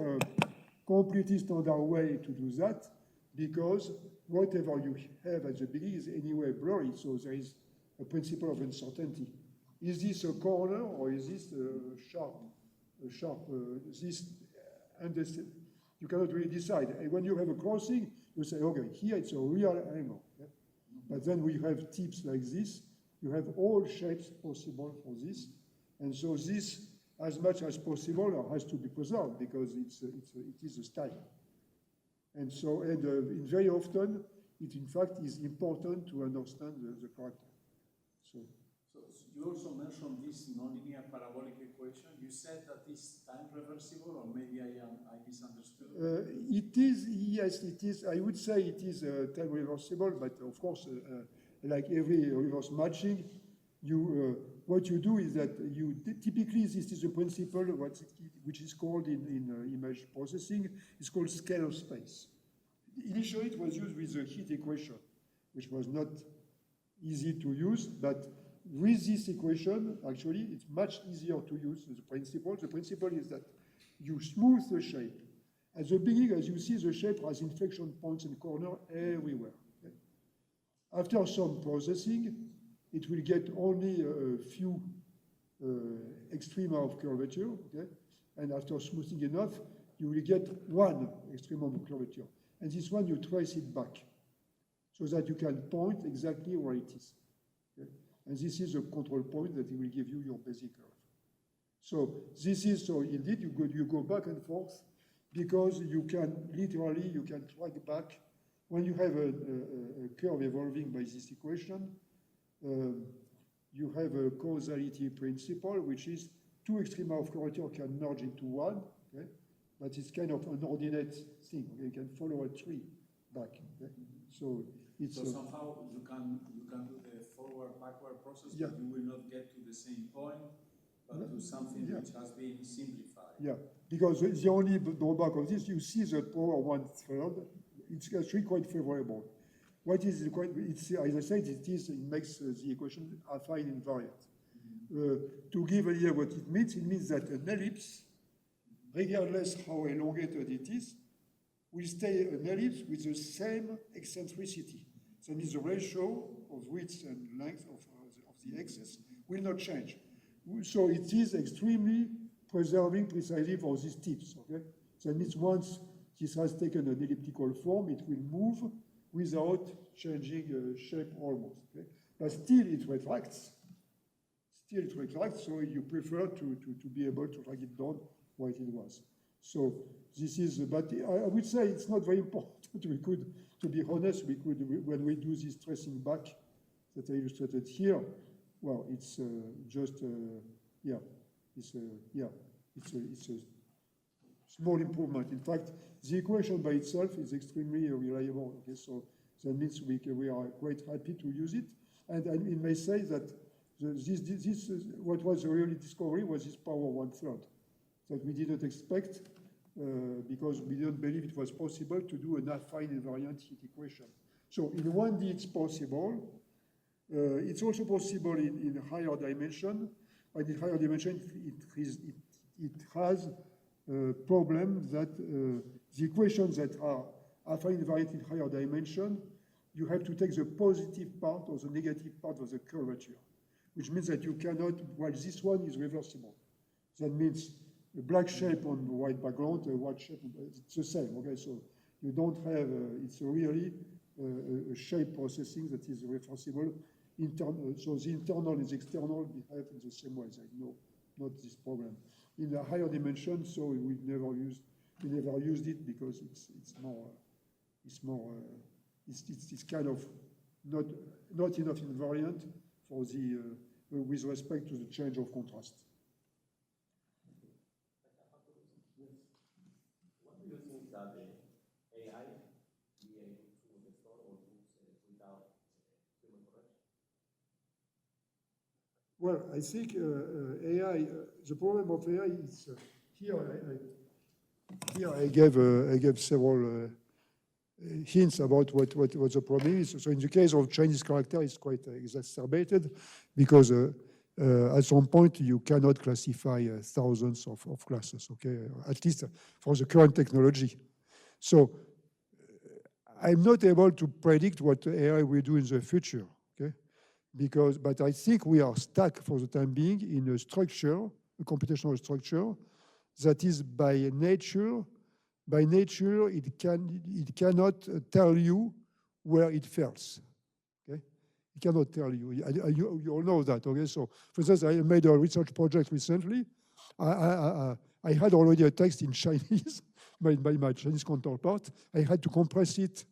completely standard way to do that, because whatever you have at the beginning is anyway blurry, so there is a principle of uncertainty. Is this a corner or is this you cannot really decide. And when you have a crossing, you say, okay, here it's a real angle. Okay? But then we have tips like this. You have all shapes possible for this. And so this, as much as possible, has to be preserved because it is a style. And so, very often, it in fact is important to understand the character. So you also mentioned this nonlinear parabolic equation. You said that it's time reversible, or maybe I misunderstood? It is, yes, it is. I would say it is time reversible, but of course, like every reverse matching, what you do is that you typically, this is a principle which is called in image processing, it's called scalar space. Initially, it was used with the heat equation, which was not easy to use, but with this equation, actually, it's much easier to use the principle. The principle is that you smooth the shape. At the beginning, as you see, the shape has inflection points and corners everywhere. Okay? After some processing, it will get only a few extrema of curvature, okay? And after smoothing enough, you will get one extremum of curvature. And this one, you trace it back so that you can point exactly where it is. Okay? And this is a control point that will give you your basic curve. So this is, so indeed, you go back and forth because you can literally, you can track back. When you have a curve evolving by this equation, you have a causality principle, which is two extrema of curvature can merge into one, okay? But it's kind of an ordinate thing. Okay? You can follow a tree back. Okay? So it's somehow you can do the forward-backward process, yeah. But you will not get to the same point, but to something which has been simplified. Yeah, because the only drawback of this, you see that power 1/3, it's actually quite favorable. What is quite, as I said, it makes the equation affine invariant. To give an idea what it means that an ellipse, regardless how elongated it is, will stay an ellipse with the same eccentricity. So that means the ratio of width and length of the axis will not change. So it is extremely preserving precisely for these tips. Okay? So that means once this has taken an elliptical form, it will move without changing shape almost. Okay? But still it retracts. So you prefer to be able to drag it down where it was. So this is, but I would say it's not very important. We could, to be honest, when we do this tracing back that I illustrated here, well, it's just, it's a small improvement. In fact, the equation by itself is extremely reliable. Okay, so that means we are quite happy to use it. And I may say that this what was a real discovery was this power 1/3 that we didn't expect because we didn't believe it was possible to do an affine invariant heat equation. So in 1D it's possible. It's also possible in higher dimension. But in higher dimension, it has a problem that the equations that are affine invariant in higher dimension, you have to take the positive part or the negative part of the curvature, which means that you cannot, while this one is reversible. That means a black shape on white background, a white shape, it's the same, okay? So you don't have, it's really a shape processing that is reversible. So the internal and the external behave in the same way. No, not this problem. In the higher dimension, so we never used it because it's kind of not enough invariant for the with respect to the change of contrast. What do you think that the AI be able to restore all books without human correction? Well, I think AI. The problem of AI is here. I gave several hints about what the problem is. So in the case of Chinese character, it's quite exacerbated because at some point you cannot classify thousands of classes, okay? At least for the current technology. So I'm not able to predict what AI will do in the future, okay? But I think we are stuck for the time being in a structure, a computational structure, that is by nature, it cannot tell you where it fails. Okay, it cannot tell you. You all know that. Okay, so for instance, I made a research project recently. I had already a text in Chinese made by my Chinese counterpart. I had to compress it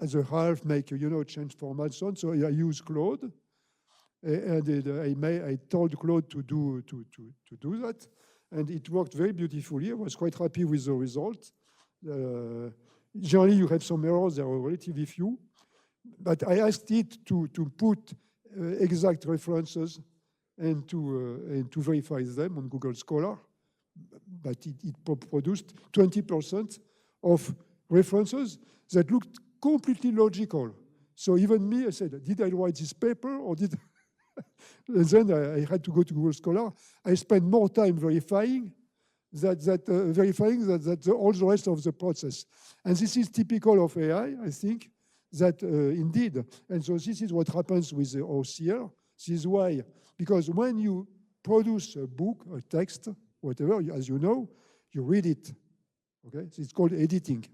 as a half, make change format, so on. So I use Claude, and I told Claude to do that. And it worked very beautifully. I was quite happy with the result. Generally, you have some errors. There are relatively few. But I asked it to put exact references and to verify them on Google Scholar. But it produced 20% of references that looked completely logical. So even me, I said, did I write this paper or did... And then I had to go to Google Scholar. I spent more time verifying all the rest of the process. And this is typical of AI, I think, that indeed. And so this is what happens with the OCR. This is why, because when you produce a book, a text, whatever, as you know, you read it. Okay, so it's called editing.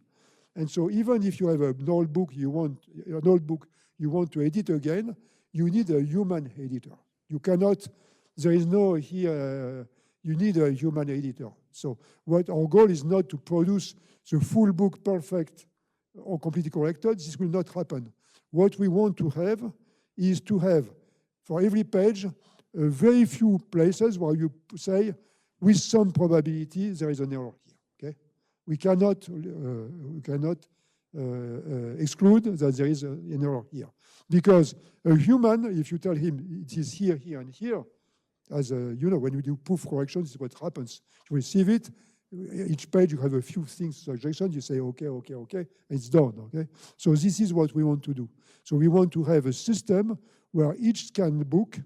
And so even if you have an old book you want to edit again, you need a human editor. You cannot, there is no here, you need a human editor. So what our goal is not to produce the full book perfect or completely corrected. This will not happen. What we want to have is to have, for every page, very few places where you say, with some probability, there is an error here. Okay, we cannot exclude that there is an error here. Because a human, if you tell him it is here, here, and here, as when you do proof correction, this is what happens. You receive it, each page you have a few things, suggestions, you say, okay, and it's done, okay? So this is what we want to do. So we want to have a system where each scanned book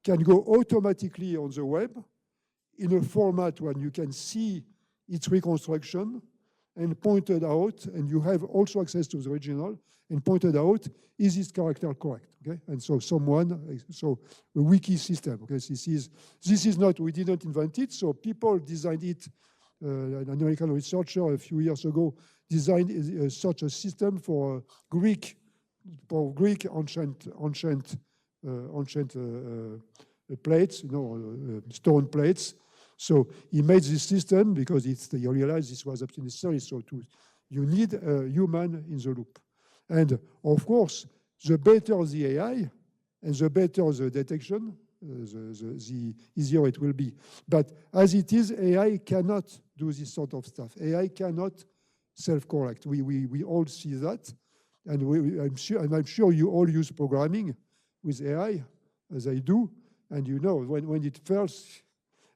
can go automatically on the web in a format where you can see its reconstruction and pointed out, and you have also access to the original, and pointed out, is this character correct? Okay, and so a wiki system. Okay, this is not, we didn't invent it. So people designed it. An American researcher a few years ago designed such a system for Greek ancient plates, stone plates. So he made this system because he realized this was absolutely necessary. So you need a human in the loop. And of course, the better the AI and the better the detection, the easier it will be. But as it is, AI cannot do this sort of stuff. AI cannot self-correct. We all see that. And I'm sure you all use programming with AI, as I do. And when it fails,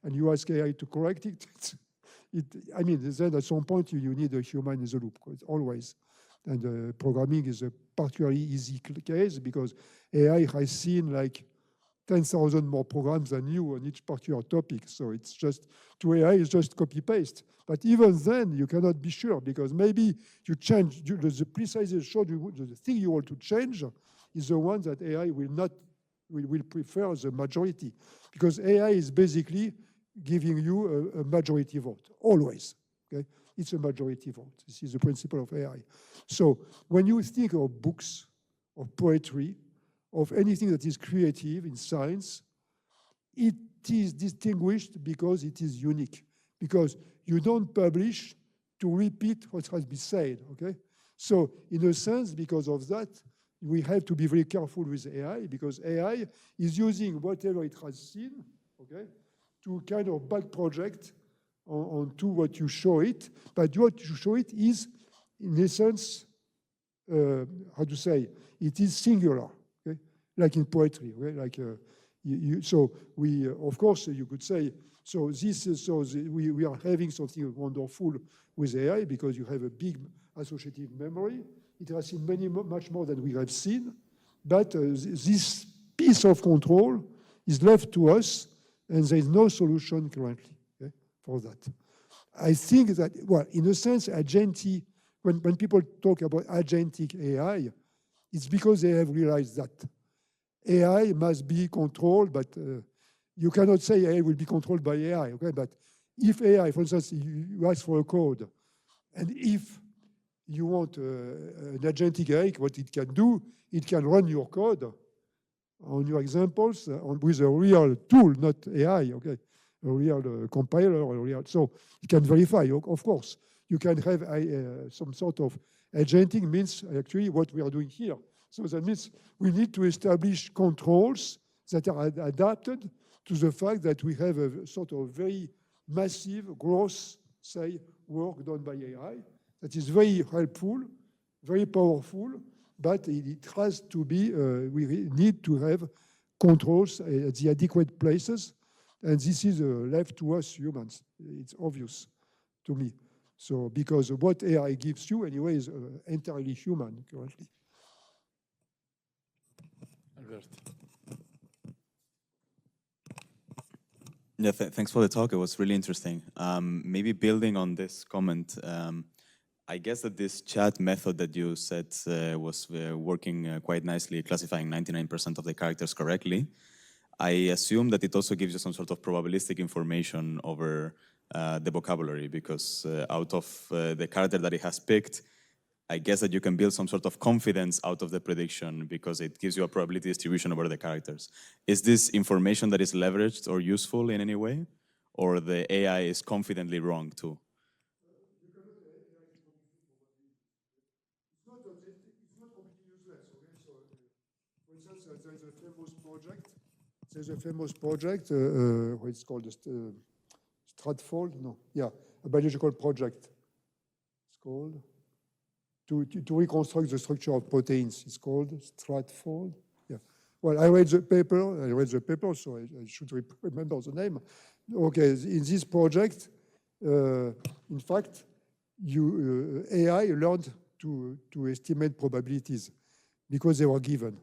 and you ask AI to correct it, then at some point you need a human in the loop, always. And programming is a particularly easy case because AI has seen like 10,000 more programs than you on each particular topic. So it's just, to AI, it's just copy-paste. But even then, you cannot be sure because maybe you change, the precisely showed you, the thing you want to change is the one that AI will prefer the majority. Because AI is basically giving you a majority vote, always, okay? It's a majority vote. This is the principle of AI. So when you think of books, of poetry, of anything that is creative in science, it is distinguished because it is unique, because you don't publish to repeat what has been said, okay? So in a sense, because of that, we have to be very careful with AI because AI is using whatever it has seen, okay, to kind of back project onto what you show it. But what you show it is, in essence, how to say, it is singular, okay? Like in poetry, okay? Like so we, of course, you could say, so this is we are having something wonderful with AI because you have a big associative memory. It has seen much more than we have seen, but this piece of control is left to us, and there is no solution currently, okay, for that. I think that, well, in a sense, agentic, when people talk about agentic AI, it's because they have realized that AI must be controlled, but you cannot say AI will be controlled by AI, okay? But if AI, for instance, you ask for a code, and if you want an agentic AI, what it can do, it can run your code on your examples with a real tool, not AI, okay? A real compiler, a real, so it can verify, of course. You can have some sort of agentic means actually what we are doing here. So that means we need to establish controls that are adapted to the fact that we have a sort of very massive, gross, say, work done by AI that is very helpful, very powerful, but it has to be, we need to have controls at the adequate places. And this is left to us humans. It's obvious to me. So, because what AI gives you anyway is entirely human currently. Albert. Yeah, thanks for the talk. It was really interesting. Maybe building on this comment, I guess that this chat method that you said was working quite nicely, classifying 99% of the characters correctly. I assume that it also gives you some sort of probabilistic information over the vocabulary, because out of the character that it has picked, I guess that you can build some sort of confidence out of the prediction because it gives you a probability distribution over the characters. Is this information that is leveraged or useful in any way? Or the AI is confidently wrong too? It's not completely useless, okay? So, for instance, there's a famous project. There's a famous project, what it's called, Stratfold? No, yeah, a biological project. It's called, to reconstruct the structure of proteins. It's called Stratfold. Yeah. Well, I read the paper, so I should remember the name. Okay, in this project, in fact, AI learned to estimate probabilities because they were given.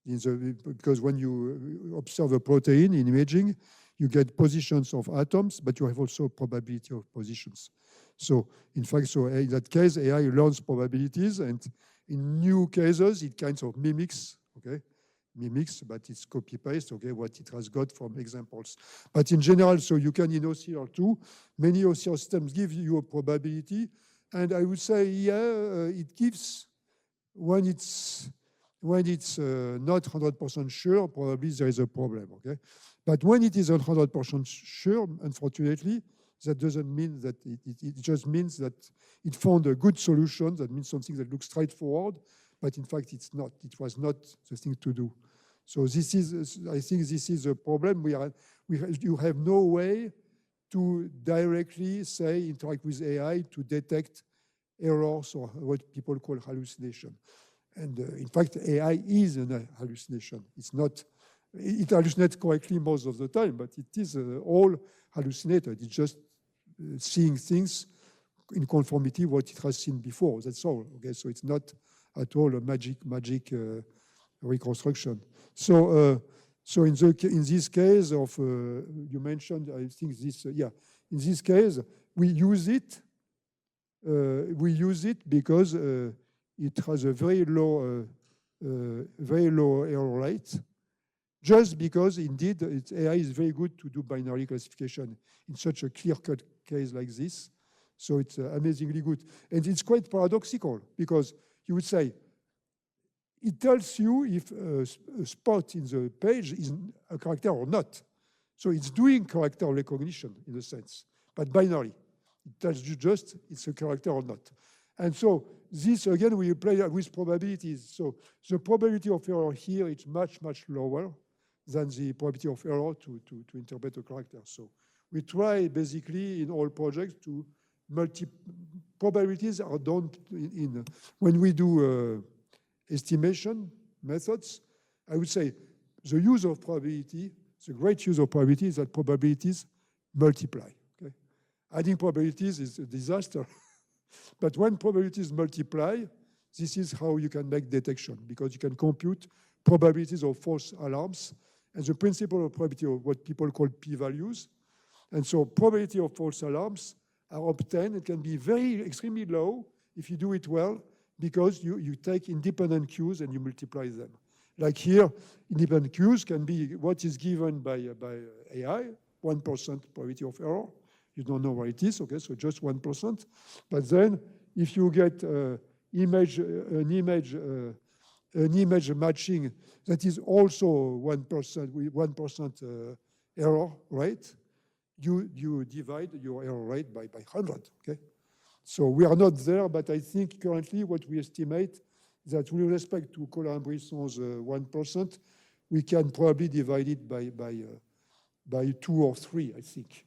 Because when you observe a protein in imaging, you get positions of atoms, but you have also probability of positions. So in fact, so in that case, AI learns probabilities, and in new cases, it kind of mimics, okay? Mimics, but it's copy-paste, okay, what it has got from examples. But in general, so you can in OCR too, many OCR systems give you a probability, and I would say, yeah, it gives, when it's not 100% sure, probably there is a problem, okay? But when it is 100% sure, unfortunately, that doesn't mean that it just means that it found a good solution. That means something that looks straightforward, but in fact it's not. It was not the thing to do. So this is, I think this is a problem. You have no way to directly say interact with AI to detect errors or what people call hallucination. And in fact, AI is a hallucination. It's not, it hallucinates correctly most of the time, but it is all hallucinated. It's just seeing things in conformity with what it has seen before. That's all. Okay, so it's not at all a magic reconstruction. So, so in this case of you mentioned, I think this yeah, in this case we use it. We use it because it has a very low error rate. Just because indeed AI is very good to do binary classification in such a clear-cut case like this. So it's amazingly good. And it's quite paradoxical because you would say, it tells you if a spot in the page is a character or not. So it's doing character recognition in a sense, but binary. It tells you just it's a character or not. And so this, again, we play with probabilities. So the probability of error here is much, much lower than the probability of error to interpret a character. So we try basically in all projects to probabilities are done in when we do estimation methods. I would say the use of probability, the great use of probability is that probabilities multiply. Okay? Adding probabilities is a disaster. But when probabilities multiply, this is how you can make detection, because you can compute probabilities of false alarms, and the principle of probability of what people call p-values. And so probability of false alarms are obtained. It can be extremely low if you do it well, because you take independent cues and you multiply them. Like here, independent cues can be what is given by AI, 1% probability of error. You don't know what it is, okay, so just 1%. But then if you get an image matching that is also 1% with 1% error rate, you divide your error rate by 100, okay? So we are not there, but I think currently what we estimate that with respect to Colin-Brisson's 1%, we can probably divide it by 2 or 3, I think,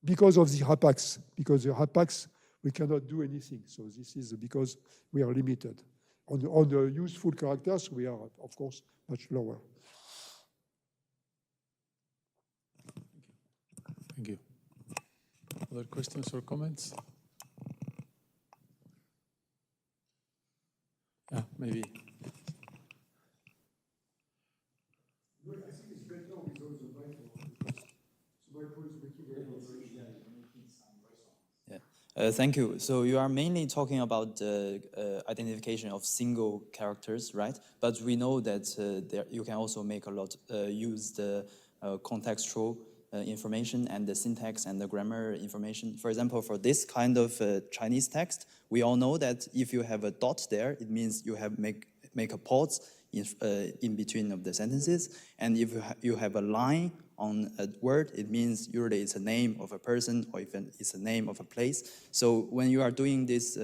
because of the hapax. Because the hapax, we cannot do anything. So this is because we are limited. On the useful characters, we are, of course, much lower. Thank you. Other questions or comments? Yeah, maybe. I think it's better without the microphone, because the microphone is making very much noise. Yeah. Thank you. So you are mainly talking about identification of single characters, right? But we know that you can also make a lot, use the contextual information and the syntax and the grammar information. For example, for this kind of Chinese text, we all know that if you have a dot there, it means you have make a pause in between of the sentences. And if you have a line on a word, it means usually it's a name of a person or even it's a name of a place. So when you are doing this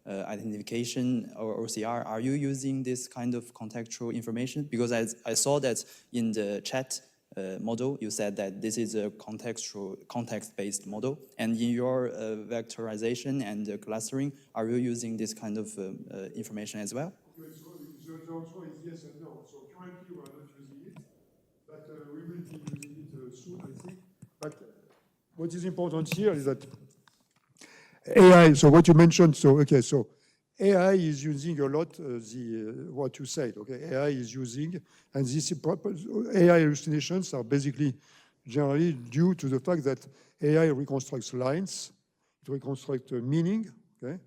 identification or OCR, are you using this kind of contextual information? Because I saw that in the chat model, you said that this is a context-based model. And in your vectorization and clustering, are you using this kind of information as well? Okay, so the answer is yes and no. So currently we are not using it, but we will be using it soon, I think. But what is important here is that AI, so what you mentioned, so okay, so AI is using a lot what you said, okay? AI is using, and these AI hallucinations are basically generally due to the fact that AI reconstructs lines, it reconstructs meaning, okay?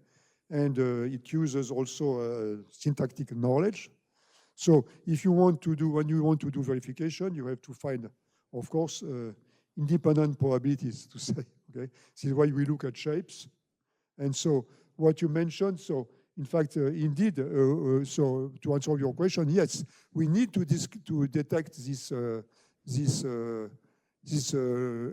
And it uses also syntactic knowledge. So if you want to do, when you want to do verification, you have to find, of course, independent probabilities to say, okay? This is why we look at shapes. And so what you mentioned, so in fact, indeed, so to answer your question, yes, we need to detect this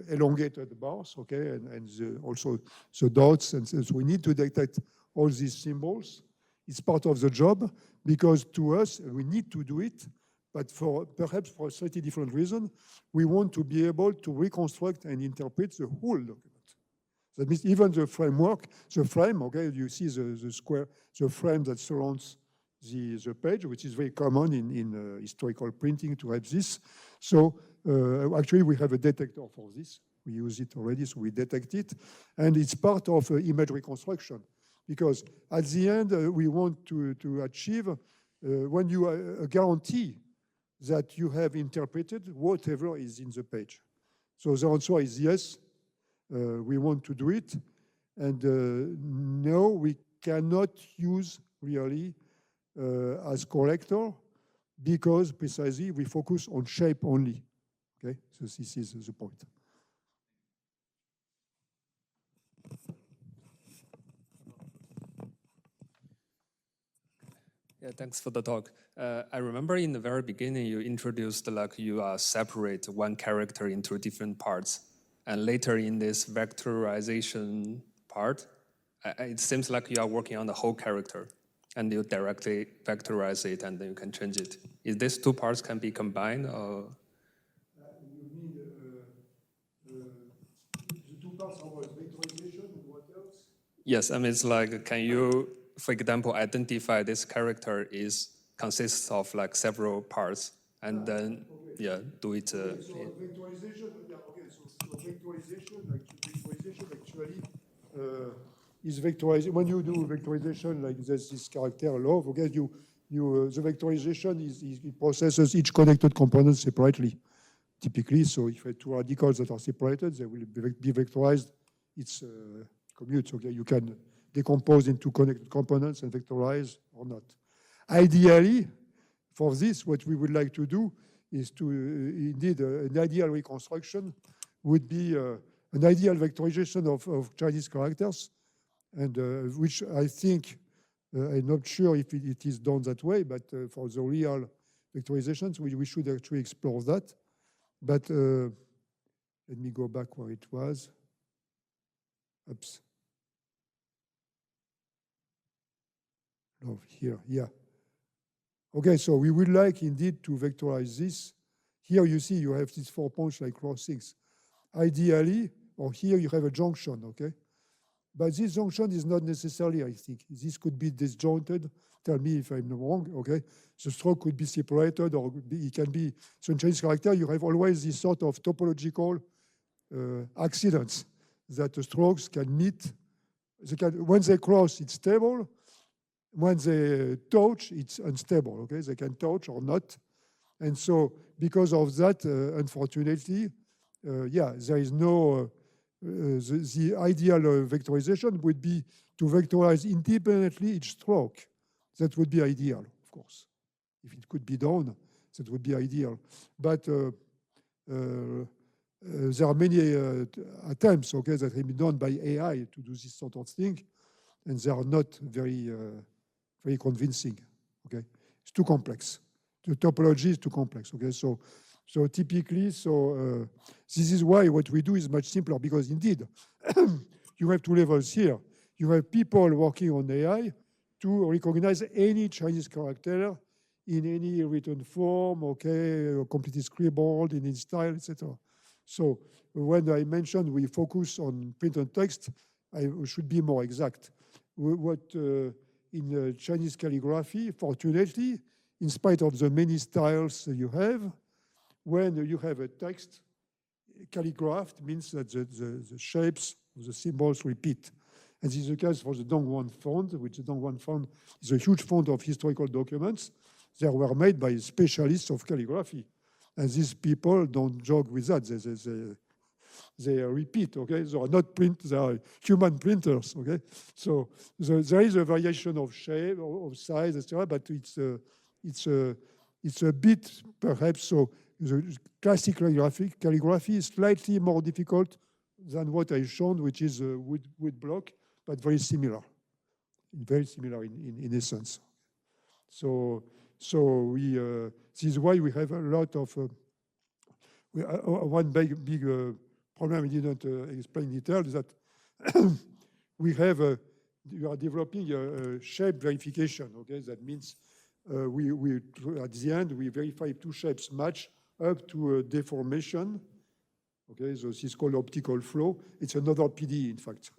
elongated bars, okay, and also the dots, and so we need to detect all these symbols. It's part of the job, because to us, we need to do it, but perhaps for a slightly different reason, we want to be able to reconstruct and interpret the whole document. That means even the framework, the frame, okay, you see the square, the frame that surrounds the page, which is very common in historical printing to have this. So actually we have a detector for this. We use it already, so we detect it. And it's part of image reconstruction, because at the end we want to achieve when you guarantee that you have interpreted whatever is in the page. So the answer is yes. We want to do it, and no, we cannot use really as corrector, because precisely we focus on shape only. Okay, so this is the point. Yeah, thanks for the talk. I remember in the very beginning you introduced like you separate one character into different parts. And later in this vectorization part, it seems like you are working on the whole character and you directly vectorize it and then you can change it. Is these two parts can be combined or? You mean the two parts are what, vectorization and what else? Yes, I mean, it's like, can you, for example, identify this character consists of like several parts and then, okay. Yeah, do it. So vectorization, yeah, okay, so vectorization actually is vectorization. When you do vectorization, like this character love, okay, the vectorization it processes each connected component separately. typically. So if you have two radicals that are separated, they will be vectorized. It's commutes. Okay, you can decompose into connected components and vectorize or not. Ideally, for this, what we would like to do is to indeed an ideal reconstruction would be an ideal vectorization of Chinese characters, and which I think I'm not sure if it is done that way, but for the real vectorizations, we should actually explore that. But let me go back where it was. Oops. Oh, here, yeah. Okay, so we would like indeed to vectorize this. Here you see you have these 4 points like crossings. Ideally, or here you have a junction, okay? But this junction is not necessarily, I think. This could be disjointed. Tell me if I'm wrong, okay? The stroke could be separated, or it can be, so in Chinese character, you have always this sort of topological accidents that the strokes can meet. When they cross, it's stable. When they touch, it's unstable, okay? They can touch or not. And so because of that, unfortunately, yeah, there is no, the ideal vectorization would be to vectorize independently each stroke. That would be ideal, of course. If it could be done, that would be ideal. But there are many attempts, okay, that have been done by AI to do this sort of thing, and they are not very, very convincing, okay? It's too complex. The topology is too complex, okay? So typically, this is why what we do is much simpler, because indeed, you have two levels here. You have people working on AI to recognize any Chinese character in any written form, okay, completely scribbled, in its style, etc. So when I mentioned we focus on print and text, I should be more exact. What in Chinese calligraphy, fortunately, in spite of the many styles you have, when you have a text, calligraphed means that the shapes of the symbols repeat. And this is the case for the Dongguan font, which the Dongguan font is a huge font of historical documents. They were made by specialists of calligraphy. And these people don't joke with that. They repeat, okay? They are not print, they are human printers, okay? So there is a variation of shape, of size, etc., but it's a bit, perhaps, so the classic calligraphy is slightly more difficult than what I've shown, which is a wood block, but very similar in essence. So we, this is why we have a lot of, one big problem I didn't explain in detail is that we have, we are developing a shape verification, okay? That means we at the end, we verify two shapes match up to a deformation. Okay, so this is called optical flow. It's another PDE, in fact.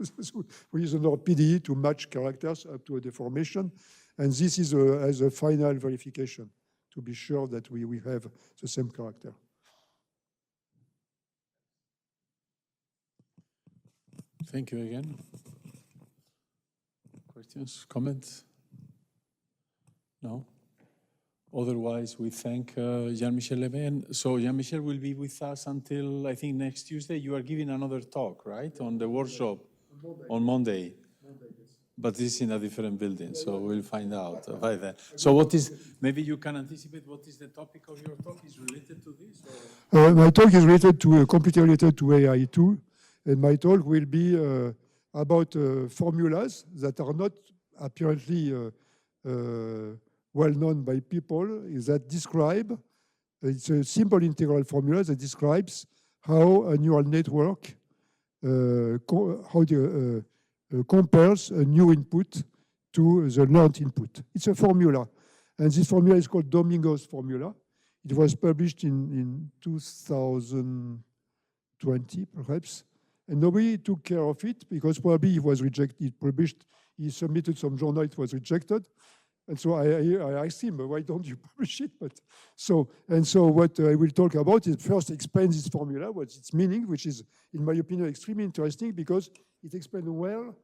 We use another PDE to match characters up to a deformation. And this is as a final verification to be sure that we have the same character. Thank you again. Questions, comments? No? Otherwise, we thank Jean-Michel. And so Jean-Michel will be with us until, I think, next Tuesday. You are giving another talk, right, on the workshop on Monday. But this is in a different building, so we'll find out by then. So what is, maybe you can anticipate what is the topic of your talk? Is related to this? Or? My talk is related to, completely related to AI too. And my talk will be about formulas that are not apparently well known by people, that describe, it's a simple integral formula that describes how a neural network compares a new input to the learned input. It's a formula. And this formula is called Domingo's formula. It was published in 2020, perhaps. And nobody took care of it because probably it was rejected. He submitted some journal, it was rejected. And so I asked him, why don't you publish it? But so what I will talk about is first explain this formula, what's its meaning, which is, in my opinion, extremely interesting because it explains well